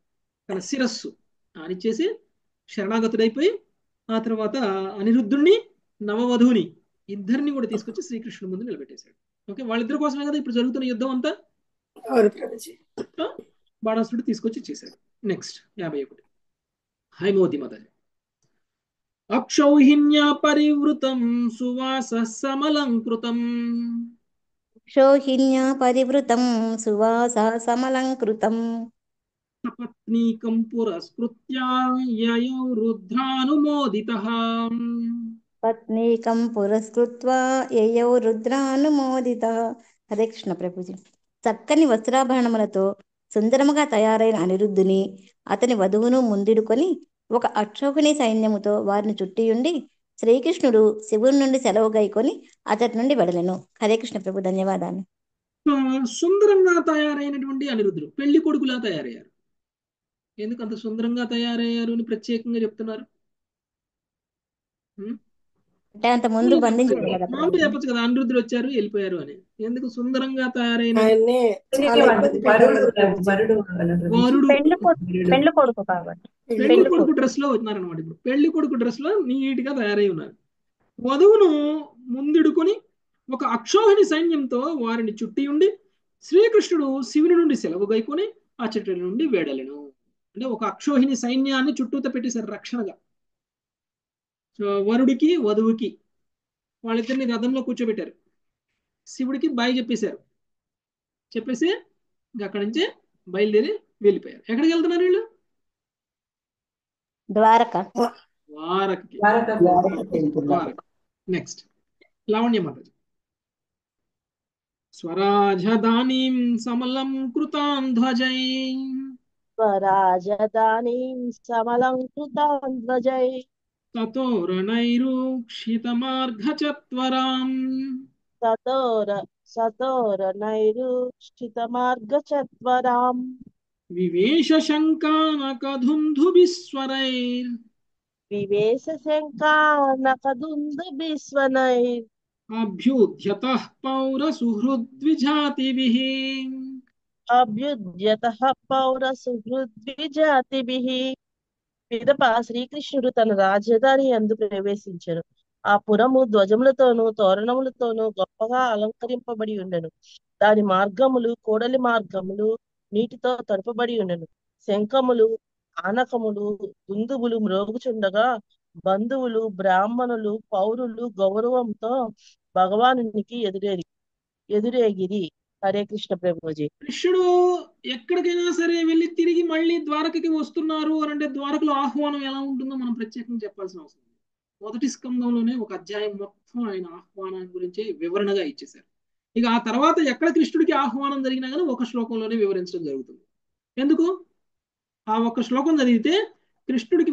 S1: తన శిరస్సు ఆనిచ్చేసి శరణాగతుడైపోయి ఆ తర్వాత అనిరుద్ధుణ్ణి నవవధువుని ఇద్దరిని కూడా తీసుకొచ్చి శ్రీకృష్ణుడి ముందు నిలబెట్టేశాడు. ఓకే, వాళ్ళిద్దరి కోసమే కదా ఇప్పుడు జరుగుతున్న యుద్ధం అంతా. బాణాసురుడు తీసుకొచ్చి చేశాడు. నెక్స్ట్ 51. హైమవతి మాతాజీ. అక్షౌహిణ్యా పరివృతం సువాస సమలంకృతం.
S9: అక్షౌహిణ్యా పరివృతం సువాస సమలంకృతం.
S1: సపత్నీకం పురస్కృత్య యయౌ రుద్రానుమోదితః.
S9: పత్నీకం పురస్కృత్వా యయౌ రుద్రానుమోదితః. హరే కృష్ణ ప్రభుజీ. చక్కని వస్త్రాభరణములతో సుందరముగా తయారైన అనిరుద్ధుని అతని వధువును ముందిడుకొని ఒక అక్షౌహిణి సైన్యముతో వారిని చుట్టియుండి శ్రీకృష్ణుడు శివుడి నుండి సెలవు గైకొని అతడి నుండి వెడలెను. హరే కృష్ణ ప్రభు, ధన్యవాదాలు.
S1: సుందరంగా తయారైనటువంటి అనిరుద్ధుడు పెళ్లి కొడుకులా తయారయ్యారు. ఎందుకు అంత సుందరంగా తయారయ్యారు అని ప్రత్యేకంగా చెప్తున్నారు?
S9: అంటే అంత ముందు బంధించారు కదా,
S1: మామూలు చెప్పచ్చు కదా, అనిరుద్ధుడు వచ్చారు వెళ్ళిపోయారు అని. ఎందుకు సుందరంగా తయారైన
S4: పెళ్లి కొడుకు కాబట్టి
S1: పెళ్లి కొడుకు డ్రెస్ లో వచ్చినారనమాట. ఇప్పుడు పెళ్లి కొడుకు డ్రెస్ లో నీట్ గా తయారై ఉన్నారు. వధువును ముందిడుకొని ఒక అక్షౌహిణి సైన్యంతో వారిని చుట్టి ఉండి శ్రీకృష్ణుడు శివుని నుండి సెలవు గైకొని ఆ చెట్టు నుండి వేడలను. అంటే ఒక అక్షౌహిణి సైన్యాన్ని చుట్టూతో పెట్టేశారు రక్షణగా. సో వరుడికి వధువుకి వాళ్ళిద్దరిని రథంలో కూర్చోబెట్టారు. శివుడికి బాయ్ చెప్పేశారు. చెప్పేసి అక్కడి నుంచి బయలుదేరి వెళ్ళిపోయారు. ఎక్కడికి వెళ్తున్నారు వీళ్ళు?
S9: ద్వారకా.
S1: నెక్స్ట్ లావణ్య మాతాజీ. స్వరాజధానీం సమలం కృతాం ధ్వజై.
S10: స్వరాజధానీం సమలంకృతాం ధ్వజై
S1: తతో రణైరూక్షితమార్గచత్వరాం
S10: సతోర నైరుష్ఠితమార్గచత్వరాం
S1: వివేశ శంకానకధుంధుభిస్వరైర్
S10: వివేశ శంకానకదుందుభిస్వనై
S1: అభ్యుద్యతః పౌరసుహృద్విజాతిభిః
S10: అభ్యుద్యతః పౌరసుహృద్విజాతిభిః. పిదప శ్రీకృష్ణుడు తన రాజధాని యందు ప్రవేశించెను. ఆ పురము ధ్వజములతోనూ తోరణములతోనూ గొప్పగా అలంకరింపబడి ఉండెను. దాని మార్గములు కూడలి మార్గములు నీటితో తడుపబడి ఉండెను. శంఖములు ఆనకములు దుందుబులు మ్రోగుచుండగా బంధువులు బ్రాహ్మణులు పౌరులు గౌరవంతో భగవానునికి ఎదురేగిరి. హరే కృష్ణ ప్రభుజీ.
S1: కృష్ణుడు ఎక్కడికైనా సరే వెళ్ళి తిరిగి మళ్ళీ ద్వారకకి వస్తున్నారు అని అంటే ద్వారకలో ఆహ్వానం ఎలా ఉంటుందో మనం ప్రత్యేకంగా చెప్పాల్సిన అవసరం లేదు. మొదటి స్కందంలోనే ఒక అధ్యాయం మొత్తం ఆయన ఆహ్వానం గురించి వివరణగా ఇచ్చేశారు. ఇక ఆ తర్వాత ఎక్కడ కృష్ణుడికి ఆహ్వానం జరిగినా కానీ ఒక శ్లోకంలోనే వివరించడం జరుగుతుంది. ఎందుకు? ఆ ఒక్క శ్లోకం చదివితే కృష్ణుడికి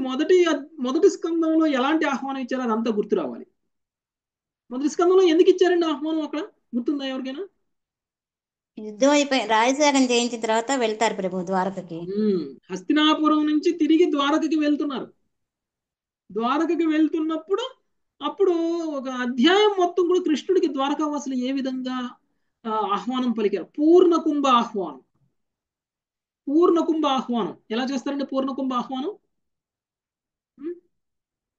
S1: మొదటి స్కందంలో ఎలాంటి ఆహ్వానం ఇచ్చారో అదంతా గుర్తు రావాలి. మొదటి స్కందంలో ఎందుకు ఇచ్చారండి ఆహ్వానం అక్కడ? గుర్తుందా ఎవరికైనా?
S9: యుద్ధం అయిపోయి రాజసాగం చేయించిన తర్వాత వెళ్తారు ప్రభు ద్వారకకి.
S1: హస్తినాపురం నుంచి తిరిగి ద్వారకకి వెళ్తున్నారు. ద్వారకకి వెళ్తున్నప్పుడు అప్పుడు ఒక అధ్యాయం మొత్తం కూడా కృష్ణుడికి ద్వారకావాసులు ఏ విధంగా ఆహ్వానం పలికారు. పూర్ణకుంభ ఆహ్వానం. పూర్ణకుంభ ఆహ్వానం ఎలా చేస్తారంటే పూర్ణకుంభ ఆహ్వానం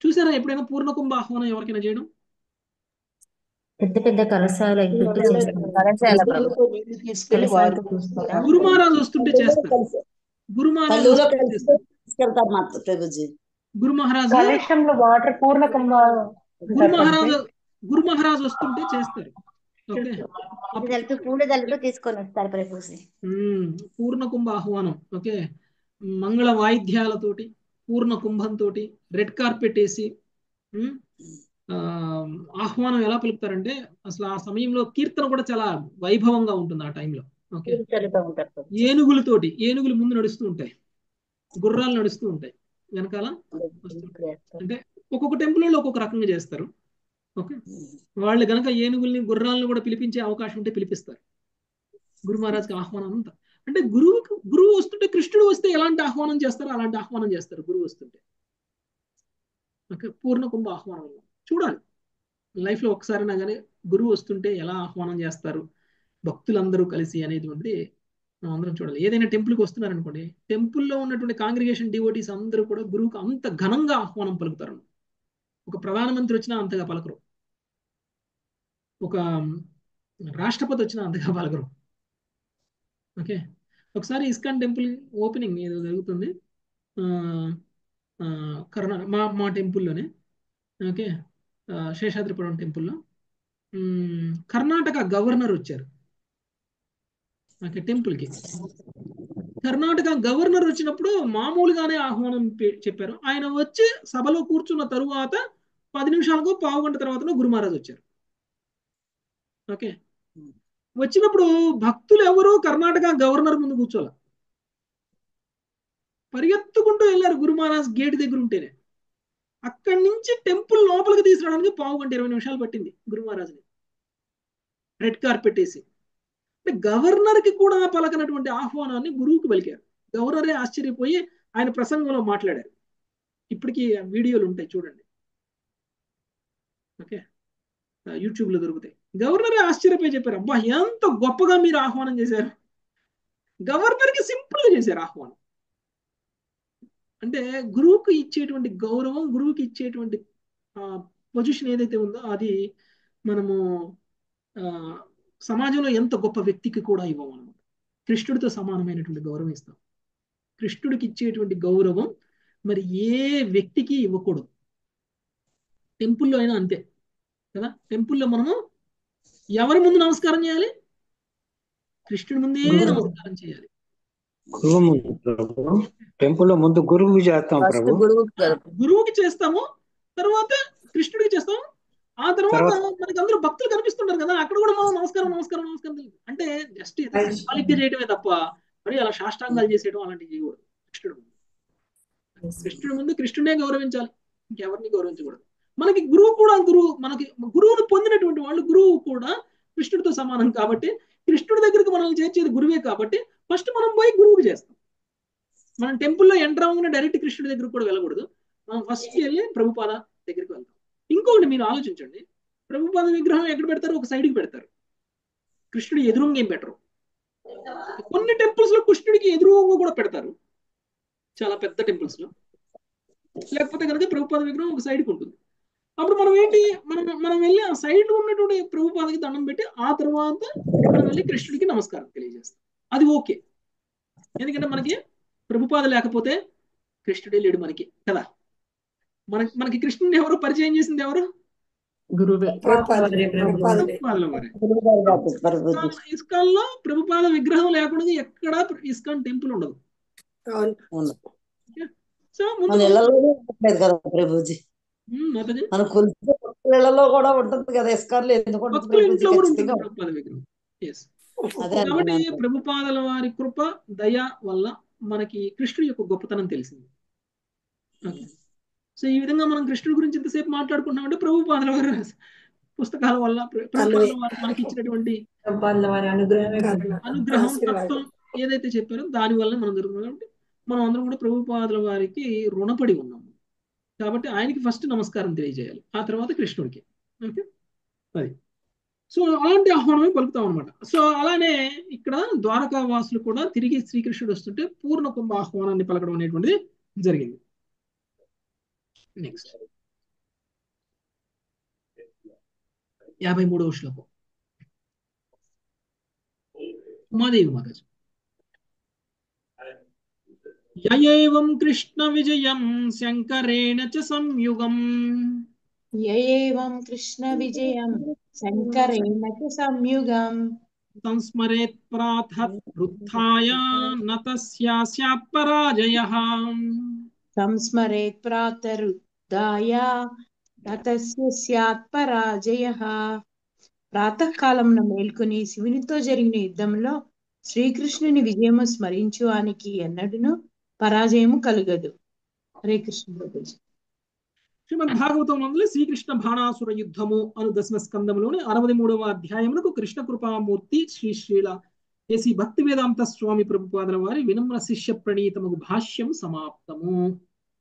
S1: చూసారా ఎప్పుడైనా? పూర్ణకుంభ ఆహ్వానం ఎవరికైనా చేయడం?
S3: పెద్ద పెద్ద కలశాలు అవి పెట్టి చేస్తారు.
S8: తీసుకెళ్లి వారు
S1: గురు మహారాజు వస్తుంటే చేస్తారు. గురు మహారాజు గురు మహారాజు
S11: కలశంలో వాటర్ పూర్ణకుంభ
S1: గురు మహారాజు వస్తుంటే చేస్తారు. ఓకే,
S9: పూడదలతో తీసుకొని వస్తారు ప్రభుజీ.
S1: పూర్ణకుంభ ఆహ్వానం. ఓకే, మంగళ వాయిద్యాలతోటి పూర్ణ కుంభంతో రెడ్ కార్పెట్ వేసి ఆహ్వానం ఎలా పలుకుతారంటే అసలు ఆ సమయంలో కీర్తన కూడా చాలా వైభవంగా ఉంటుంది ఆ టైంలో. ఓకే, ఏనుగులు ముందు నడుస్తూ ఉంటాయి, గుర్రాలు నడుస్తూ ఉంటాయి వెనకాల. అంటే ఒక్కొక్క టెంపుల్లో ఒక్కొక్క రకంగా చేస్తారు. ఓకే, వాళ్ళు గనక ఏనుగుల్ని గుర్రాలను కూడా పిలిపించే అవకాశం ఉంటే పిలిపిస్తారు. గురు మహారాజ్కి ఆహ్వానం అంతా అంటే గురువు వస్తుంటే కృష్ణుడు వస్తే ఎలాంటి ఆహ్వానం చేస్తారో అలాంటి ఆహ్వానం చేస్తారు గురువు వస్తుంటే. ఓకే, పూర్ణకుంభ ఆహ్వానం చూడాలి లైఫ్ లో ఒకసారైనా కానీ గురువు వస్తుంటే ఎలా ఆహ్వానం చేస్తారు భక్తులందరూ కలిసి అనేది మనం అందరం చూడాలి. ఏదైనా టెంపుల్కి వస్తున్నారనుకోండి, టెంపుల్లో ఉన్నటువంటి కాంగ్రిగేషన్ డివోటీస్ అందరూ కూడా గురువుకు అంత ఘనంగా ఆహ్వానం పలుకుతారు. ఒక ప్రధానమంత్రి వచ్చినా అంతగా పలకరు, ఒక రాష్ట్రపతి వచ్చినా అంతగా పలకరు. ఓకే, ఒకసారి ఇస్కాన్ టెంపుల్ ఓపెనింగ్ ఏదో జరుగుతుంది కర్ణాటక మా టెంపుల్లోనే. ఓకే, శేషాద్రిపురం టెంపుల్లో కర్ణాటక గవర్నర్ వచ్చారు. ఓకే, టెంపుల్కి కర్ణాటక గవర్నర్ వచ్చినప్పుడు మామూలుగానే ఆహ్వానం చెప్పారు. ఆయన వచ్చి సభలో కూర్చున్న తరువాత 10 నిమిషాలకు పావు గంట తర్వాత గురు మహారాజ్ వచ్చారు. ఓకే, వచ్చినప్పుడు భక్తులు ఎవరు కర్ణాటక గవర్నర్ ముందు కూర్చోాల, పరిగెత్తుకుంటూ వెళ్ళారు గురు మహారాజ్ గేట్ దగ్గర ఉంటేనే. అక్కడి నుంచి టెంపుల్ లోపలికి తీసుకురావడానికి పావు గంట 20 నిమిషాలు పట్టింది గురు మహారాజ్ని రెడ్ కార్పెట్ వేసి. అంటే గవర్నర్కి కూడా పలకనటువంటి ఆహ్వానాన్ని గురువుకి పలికారు. గవర్నరే ఆశ్చర్యపోయి ఆయన ప్రసంగంలో మాట్లాడారు. ఇప్పటికీ వీడియోలు ఉంటాయి చూడండి. ఓకే, యూట్యూబ్లో దొరుకుతాయి. గవర్నరే ఆశ్చర్యపోయి చెప్పారు, అబ్బా ఎంత గొప్పగా మీరు ఆహ్వానం చేశారు. గవర్నర్కి సింపుల్గా చేశారు ఆహ్వానం. అంటే గురువుకి ఇచ్చేటువంటి గౌరవం, గురువుకి ఇచ్చేటువంటి పొజిషన్ ఏదైతే ఉందో అది మనము సమాజంలో ఎంత గొప్ప వ్యక్తికి కూడా ఇవ్వమన్నమాట. కృష్ణుడితో సమానమైనటువంటి గౌరవం ఇస్తాం. కృష్ణుడికి ఇచ్చేటువంటి గౌరవం మరి ఏ వ్యక్తికి ఇవ్వకూడదు. టెంపుల్లో అయినా అంతే కదా. టెంపుల్లో మనము ఎవరి ముందు నమస్కారం చేయాలి? కృష్ణుడి ముందే నమస్కారం చేయాలి.
S12: గురువు ముందు టెంపుల్ లో ముందు గురువుకి చేస్తాం ప్రభు,
S1: గురువుకి చేస్తాము, తర్వాత కృష్ణుడికి చేస్తాము, ఆ తర్వాత మనకి అందరూ భక్తులు కనిపిస్తుంటారు కదా, అక్కడ కూడా మనం నమస్కారం నమస్కారం నమస్కారం అంటే జస్ట్ సింబాలిక్ గా చేయడమే తప్ప మరి అలా సాష్టాంగాలు చేసేయడం అలాంటివి చేయకూడదు. కృష్ణుడు కృష్ణుడి ముందు కృష్ణుడే గౌరవించాలి, ఇంకెవరిని గౌరవించకూడదు. మనకి గురువు కూడా మనకి గురువును పొందినటువంటి వాళ్ళు గురువు కూడా కృష్ణుడితో సమానం కాబట్టి కృష్ణుడి దగ్గరికి మనల్ని చేర్చేది గురువే కాబట్టి ఫస్ట్ మనం పోయి గురువుకి చేస్తాం. మనం టెంపుల్లో ఎంటర్ అవ్వగానే డైరెక్ట్ కృష్ణుడి దగ్గరికి కూడా వెళ్ళకూడదు. మనం ఫస్ట్ వెళ్ళి ప్రభుపాద దగ్గరికి వెళ్తాం. ఇంకొకటి మీరు ఆలోచించండి, ప్రభుపాద విగ్రహం ఎక్కడ పెడతారు? ఒక సైడ్కి పెడతారు, కృష్ణుడి ఎదురుంగా ఏం పెట్టరు. కొన్ని టెంపుల్స్ లో కృష్ణుడికి ఎదురుంగా కూడా పెడతారు, చాలా పెద్ద టెంపుల్స్ లో. లేకపోతే కనుక ప్రభుపాద విగ్రహం ఒక సైడ్కి ఉంటుంది. అప్పుడు మనం ఏంటి, మనం వెళ్ళి ఆ సైడ్ ఉన్నటువంటి ప్రభుపాదకి దండం పెట్టి ఆ తర్వాత మనం వెళ్ళి కృష్ణుడికి నమస్కారం తెలియజేస్తాం. అది ఓకే, ఎందుకంటే మనకి ప్రభుపాద లేకపోతే కృష్ణుడే లేడు మనకి కదా. మనకి కృష్ణుడిని ఎవరు పరిచయం చేసింది? ఎవరు?
S3: గురువే.
S1: ఇస్కాన్ లో ప్రభుపాద విగ్రహం లేకుండా ఎక్కడా ఇస్కాన్ టెంపుల్ ఉండదు. సో
S13: ప్రభుజీ
S1: మన
S13: ఇళ్లలో కూడా ఉంటుంది కదా ఇస్కాన్ లో,
S1: ఇంట్లో కూడా ఉంటుంది ప్రభుపాద విగ్రహం. కాబట్టి ప్రభుపాదల వారి కృప దయ వల్ల మనకి కృష్ణుడి యొక్క గొప్పతనం తెలిసింది. సో ఈ విధంగా మనం కృష్ణుడి గురించి ఎంతసేపు మాట్లాడుకుంటున్నామంటే ప్రభుపాదల వారి పుస్తకాల వల్ల, ప్రభుపాదల వారు మనకి ఇచ్చినటువంటి అనుగ్రహం తత్వం ఏదైతే చెప్పారో దాని వల్ల మనం జరుగుతుంది. కాబట్టి మనం అందరం కూడా ప్రభుపాదల వారికి రుణపడి ఉన్నాము. కాబట్టి ఆయనకి ఫస్ట్ నమస్కారం తెలియజేయాలి, ఆ తర్వాత కృష్ణుడికి. ఓకే, అది. సో అలాంటి ఆహ్వానమే పలుకుతాం అనమాట. సో అలానే ఇక్కడ ద్వారకా వాసులు కూడా తిరిగి శ్రీకృష్ణుడు వస్తుంటే పూర్ణ కుంభ ఆహ్వానాన్ని పలకడం అనేటువంటిది జరిగింది. నెక్స్ట్ 53వ శ్లోకం. ఉమాదేవి మాతాజీ. యయేవం కృష్ణ విజయం శంకరేణ చ సంయుగం
S14: యయేవం కృష్ణ విజయం శంకరేణ చ సంయుగం
S1: సంస్మరేత్ ప్రాతః న తస్యాస్యాత్ పరాజయః.
S14: సంస్మరేత్ ప్రాతరుద్ధాయ న తస్య స్యాత్ పరాజయః. ప్రాతకాలమున మేల్కొని శివునితో జరిగిన యుద్ధంలో శ్రీకృష్ణుని విజయము స్మరించువానికి ఎన్నడూను పరాజయము కలుగదు. హరే కృష్ణ ప్రభుజీ.
S1: శ్రీమద్ భాగవతంలో శ్రీకృష్ణ బాణాసుర యుద్ధము అను 10వ స్కందములోని 63వ అధ్యాయమునకు కృష్ణ కృపామూర్తి శ్రీ శ్రీల ఏసి భక్తి వేదాంత స్వామి ప్రభుపాదుల వారి వినమ్ర శిష్య ప్రణీతముగు భాష్యం సమాప్తము.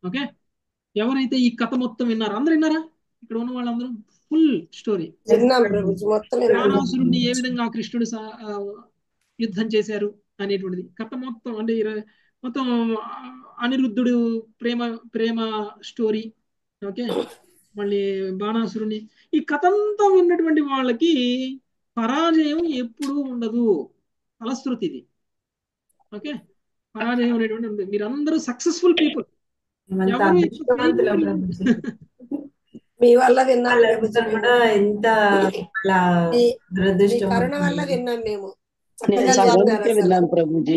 S1: ఓకే, ఎవరైతే ఈ కథ మొత్తం విన్నారో అందరు విన్నారా? ఇక్కడ ఉన్న వాళ్ళందరూ ఫుల్ స్టోరీ, బాణాసురుణ్ణి ఏ విధంగా కృష్ణుడు యుద్ధం చేశారు అనేటువంటిది కథ మొత్తం. అంటే మొత్తం అనిరుద్ధుడు ప్రేమ స్టోరీ. ఓకే, మళ్ళీ బాణాసురుని ఈ కథ అంతా విన్నటువంటి వాళ్ళకి పరాజయం ఎప్పుడూ ఉండదు, ఫలశ్రుతి ఇది. ఓకే, పరాజయం అనేటువంటి ఉంది. మీరందరూ సక్సెస్ఫుల్ పీపుల్.
S6: మీ వల్ల విన్నాం,
S5: ఎంత
S6: కరుణ వల్ల విన్నాం మేము.
S8: విన్నాను ప్రభుజీ.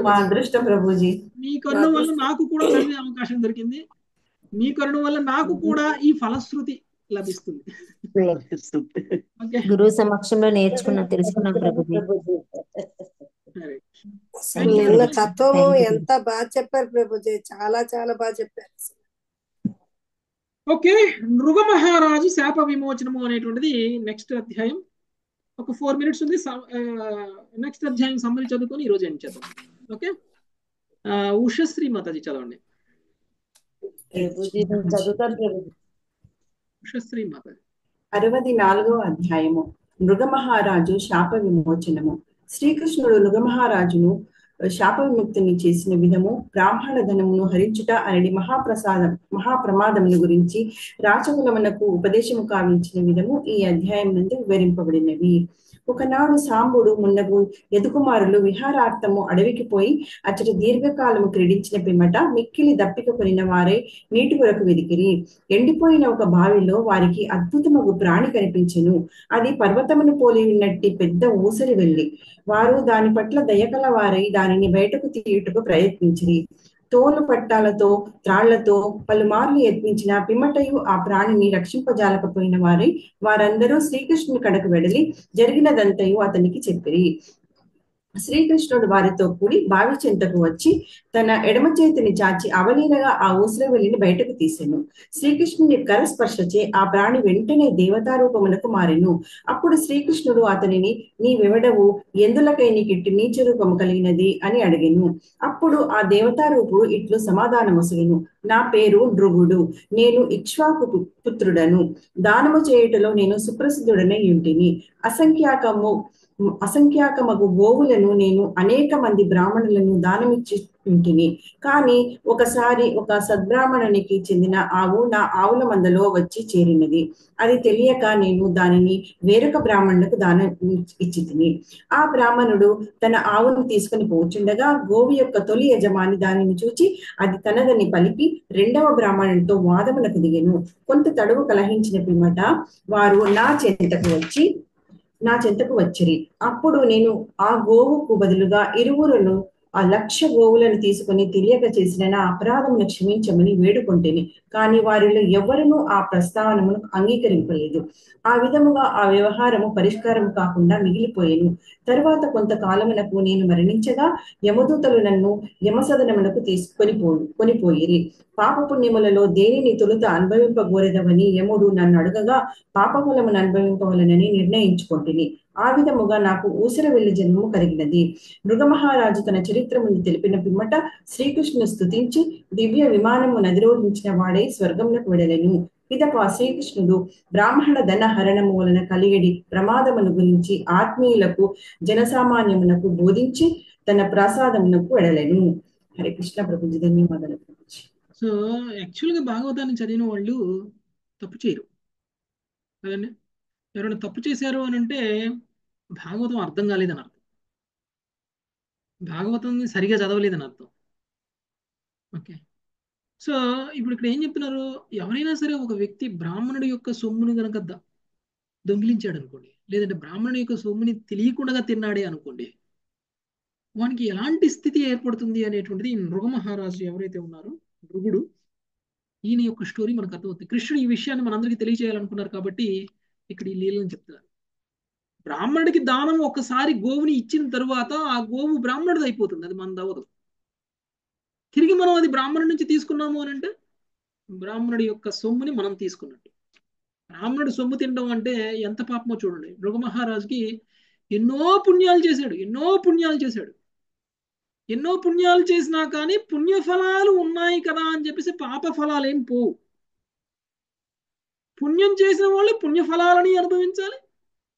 S5: మా అదృష్టం ప్రభుజీ.
S1: మీ కరుణ వల్ల నాకు కూడా చదివే అవకాశం దొరికింది, మీ కరుణ వల్ల నాకు కూడా ఈ ఫలశ్రుతి లభిస్తుంది.
S3: గురువు సమక్షంలో నేర్చుకున్నాం, తెలుసుకున్నాం ప్రభుజీ.
S6: తత్వము ఎంత బాగా చెప్పారు ప్రభుజీ, చాలా చాలా బాగా చెప్పారు.
S1: ఓకే, నృగ మహారాజు శాప విమోచనము అనేటువంటిది నెక్స్ట్ అధ్యాయం. ఒక 4 minutes ఉంది. నెక్స్ట్ అధ్యాయం సమ్మరి చదువుకొని ఈరోజు ఏం చేద్దాం. ఓకే, ఉషశ్రీ మాతాజీ చదవండి. ఉషశ్రీ మాతాజీ.
S5: 64వ అధ్యాయము. నృగ మహారాజు శాప విమోచనము. శ్రీకృష్ణుడు నృగ మహారాజును శాప విముక్తిని చేసిన విధము, బ్రాహ్మణ ధనమును హరించుట అనేది మహాప్రమాదమును గురించి రాచకులమునకు ఉపదేశము కావించిన విధము ఈ అధ్యాయం నుండి వివరింపబడినవి. ఒకనాడు సాంబుడు మున్నగు యదుకుమారులు విహారార్థము అడవికి పోయి అచ్చట దీర్ఘకాలము క్రీడించిన పిమ్మట మిక్కిలి దప్పిక కొనిన వారే నీటి కొరకు వెదికిరి. ఎండిపోయిన ఒక బావిలో వారికి అద్భుతమగు ప్రాణి కనిపించెను. అది పర్వతమును పోలి ఉన్నట్టి పెద్ద ఊసరి వెళ్ళి వారు దాని పట్ల దయకల వారై దానిని బయటకు తీయుటకు ప్రయత్నించిరి. తోలు పట్టాలతో త్రాళ్లతో పలుమార్లు యత్నించిన పిమ్మటయు ఆ ప్రాణిని రక్షింపజాలకపోయిన వారై వారందరూ శ్రీకృష్ణుని కడకు వెడలి జరిగినదంతయు అతనికి చెప్పిరి. శ్రీకృష్ణుడు వారితో కూడి బావి చెంతకు వచ్చి తన ఎడమ చేతిని చాచి అవలీలగా ఆ ఊసరవెల్లిని బయటకు తీసెను. శ్రీకృష్ణుని కరస్పర్శచే ఆ ప్రాణి వెంటనే దేవతారూపమునకు మారెను. అప్పుడు శ్రీకృష్ణుడు అతనిని, నీవెవడవు, ఎందులకై నీకిట్టి నీచ రూపము కలిగినది అని అడిగెను. అప్పుడు ఆ దేవతారూపుడు ఇట్లు సమాధానమొసగెను, నా పేరు భృగుడు, నేను ఇక్ష్వాకు పుత్రుడను. దానము చేయుటలో నేను సుప్రసిద్ధుడనై ఉంటిని. అసంఖ్యాకమగు గోవులను నేను అనేక మంది బ్రాహ్మణులను దానమిచ్చి ఉంటిని. కానీ ఒకసారి ఒక సద్బ్రాహ్మణునికి చెందిన ఆవు నా ఆవుల మందలో వచ్చి చేరినది. అది తెలియక నేను దానిని వేరొక బ్రాహ్మణులకు దానం ఇచ్చితిని. ఆ బ్రాహ్మణుడు తన ఆవును తీసుకుని పోచుండగా గోవు యొక్క తొలి యజమాని దానిని చూచి అది తనదని పలికి రెండవ బ్రాహ్మణుడితో వాదమునకు దిగెను. కొంత తడువు కలహించిన పిమ్మట వారు నా చెంతకు వచ్చిరి. అప్పుడు నేను ఆ గోవుకు బదులుగా ఇరువురును ఆ 1,00,000 గోవులను తీసుకుని తెలియక చేసిన నా అపరాధమును క్షమించమని వేడుకొంటిని. కానీ వారిలో ఎవ్వరునూ ఆ ప్రస్తావనను అంగీకరింపలేదు. ఆ విధముగా ఆ వ్యవహారము పరిష్కారం కాకుండా మిగిలిపోయెను. తరువాత కొంతకాలమునకు నేను మరణించగా యమదూతలు నన్ను యమసదనమునకు కొనిపోయిరి. పాపపుణ్యములలో దేనిని తొలుత అనుభవింపగోరెదవని యముడు నన్ను అడగగా పాపఫలమును అనుభవింపవలనని నిర్ణయించుకొంటిని. ఆ విధముగా నాకు ఊసరవెల్లి జన్మము కలిగినది. మృగమహారాజు తన చరిత్రమును తెలిపిన పిమ్మట శ్రీకృష్ణుని స్తుతించి దివ్య విమానము నదిరోహించిన వాడై స్వర్గమునకు వెడలెను. పిదప శ్రీకృష్ణుడు బ్రాహ్మణ ధన హరణము వలన కలిగడి ప్రమాదమును గురించి ఆత్మీయులకు జనసామాన్యమునకు బోధించి తన ప్రసాదమునకు వెడలెను. హరే కృష్ణ ప్రభుజీ, ధన్యవాదాలు ప్రభుజీ.
S1: సో యాక్చువల్గా భాగవతాన్ని చదివిన వాళ్ళు తప్పు చేయరు కదండి. ఎవరైనా తప్పు చేశారు అని అంటే భాగవతం అర్థం కాలేదని అర్థం, భాగవతం సరిగా చదవలేదని అర్థం. ఓకే, సో ఇప్పుడు ఇక్కడ ఏం చెప్తున్నారు, ఎవరైనా సరే ఒక వ్యక్తి బ్రాహ్మణుడి యొక్క సొమ్మును కనుక దొంగిలించాడు అనుకోండి, లేదంటే బ్రాహ్మణుడి యొక్క సొమ్ముని తెలియకుండా తిన్నాడే అనుకోండి, వానికి ఎలాంటి స్థితి ఏర్పడుతుంది అనేటువంటిది మృగమహారాజు ఎవరైతే ఉన్నారో భృగుడు, ఈయన యొక్క స్టోరీ మనకు అర్థమవుతుంది. కృష్ణుడు ఈ విషయాన్ని మనందరికీ తెలియజేయాలనుకున్నారు కాబట్టి ఇక్కడ ఈ లీలను చెప్తున్నారు. బ్రాహ్మణుడికి దానం ఒకసారి గోవుని ఇచ్చిన తరువాత ఆ గోవు బ్రాహ్మణుడిది అయిపోతుంది, అది మనది అవ్వదు. తిరిగి మనం అది బ్రాహ్మణుడి నుంచి తీసుకున్నాము అని అంటే బ్రాహ్మణుడి యొక్క సొమ్ముని మనం తీసుకున్నట్టు. బ్రాహ్మణుడు సొమ్ము తినడం అంటే ఎంత పాపమో చూడండి. మృగమహారాజుకి ఎన్నో పుణ్యాలు చేసినా కానీ పుణ్యఫలాలు ఉన్నాయి కదా అని చెప్పేసి పాప ఫలాలు ఏం పోవు. పుణ్యం చేసిన వాళ్ళు పుణ్యఫలాలని అనుభవించాలి,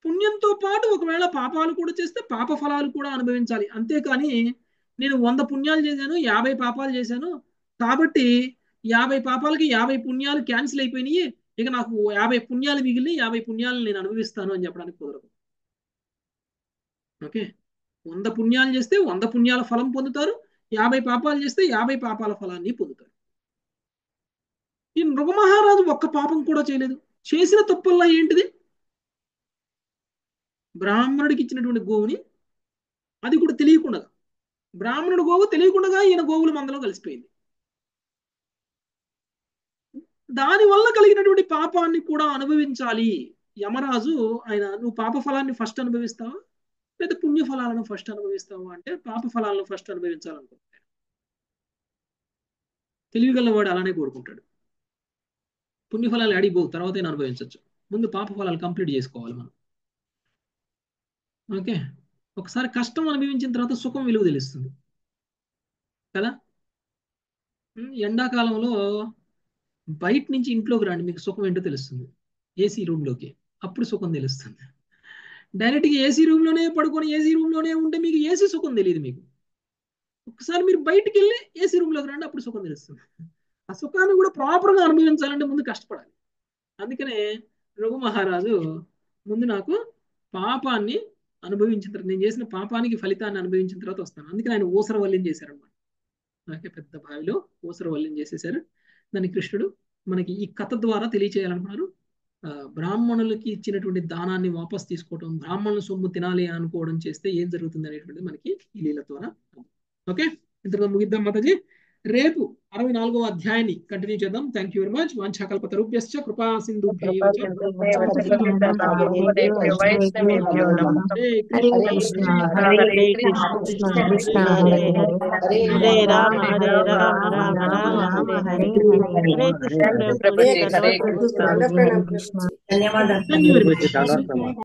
S1: పుణ్యంతో పాటు ఒకవేళ పాపాలు కూడా చేస్తే పాప ఫలాలు కూడా అనుభవించాలి. అంతేకాని నేను 100 పుణ్యాలు చేశాను, 50 పాపాలు చేశాను కాబట్టి 50 పాపాలకి 50 పుణ్యాలు క్యాన్సిల్ అయిపోయినాయి, ఇక నాకు 50 పుణ్యాలు మిగిలిన 50 పుణ్యాలు నేను అనుభవిస్తాను అని చెప్పడానికి కుదరదు. ఓకే, 100 పుణ్యాలు చేస్తే 100 పుణ్యాల ఫలం పొందుతారు, 50 పాపాలు చేస్తే 50 పాపాల ఫలాన్ని పొందుతారు. ఈ మృగమహారాజు ఒక్క పాపం కూడా చేయలేదు. చేసిన తప్పుల్లా ఏంటిది, బ్రాహ్మణుడికి ఇచ్చినటువంటి గోవుని, అది కూడా తెలియకుండా, బ్రాహ్మణుడు గోవు తెలియకుండా ఈయన గోవుల మందలో కలిసిపోయింది. దానివల్ల కలిగినటువంటి పాపాన్ని కూడా అనుభవించాలి. యమరాజు ఆయన, నువ్వు పాప ఫలాన్ని ఫస్ట్ అనుభవిస్తావా లేదా పుణ్య ఫలాలను ఫస్ట్ అనుభవిస్తావా అంటే పాప ఫలాలను ఫస్ట్ అనుభవించాలనుకుంటాడు. తెలివిగలవాడు అలానే కోరుకుంటాడు. పుణ్యఫలాలు అడిగిపోవు, తర్వాత అనుభవించవచ్చు, ముందు పాప ఫలాలు కంప్లీట్ చేసుకోవాలి మనం. ఓకే, ఒకసారి కష్టం అనుభవించిన తర్వాత సుఖం విలువ తెలుస్తుంది కదా. ఎండాకాలంలో బయట నుంచి ఇంట్లోకి రండి, మీకు సుఖం ఏంటో తెలుస్తుంది. ఏసీ రూమ్లోకి, అప్పుడు సుఖం తెలుస్తుంది. డైరెక్ట్గా ఏసీ రూమ్లోనే పడుకొని ఏసీ రూమ్లోనే ఉంటే మీకు ఏసీ సుఖం తెలియదు. మీకు ఒకసారి మీరు బయటికి వెళ్ళి ఏసీ రూమ్లోకి రండి, అప్పుడు సుఖం తెలుస్తుంది. ఆ సుఖాన్ని కూడా ప్రాపర్గా అనుభవించాలంటే ముందు కష్టపడాలి. అందుకనే రఘు మహారాజు ముందు నాకు పాపాన్ని అనుభవించిన తర్వాత, నేను చేసిన పాపానికి ఫలితాన్ని అనుభవించిన తర్వాత వస్తాను. అందుకని ఆయన ఊసరవల్లిం చేశారనమాట. నాకే పెద్ద బావిలో ఊసరవల్లిం చేసేసారు. దాన్ని కృష్ణుడు మనకి ఈ కథ ద్వారా తెలియచేయాలనుకున్నారు. బ్రాహ్మణులకి ఇచ్చినటువంటి దానాన్ని వాపస్ తీసుకోవడం, బ్రాహ్మణుల సొమ్ము తినాలి అనుకోవడం చేస్తే ఏం జరుగుతుంది అనేటువంటిది మనకి ఈ లీల ద్వారా. ఓకే, ఇంతలో ముగిద్దాం మాతాజీ. రేపు 64వ అధ్యాయాన్ని కంటిన్యూ చేద్దాం. Thank you very much. వాంఛాకల్పతరుభ్యశ్చ కృపా సింధుభ్యైవ చ
S2: వైష్ణవేభ్యో నమః.
S1: హరే
S3: హరే
S1: కృష్ణ
S3: కృష్ణ హరే
S2: హరే
S3: కృష్ణ
S2: కృష్ణ
S3: కృష్ణ కృష్ణ హరే హరే
S10: హరే రామ హరే రామ రామ రామ హరే హరే హరే కృష్ణ
S2: ప్రభుజీ. హరే
S6: ప్రభుజీ,
S2: కృష్ణ.
S6: దండ ప్రణామ ప్రభుజీ.
S5: ధన్యవాదాలు.
S1: Thank you very much.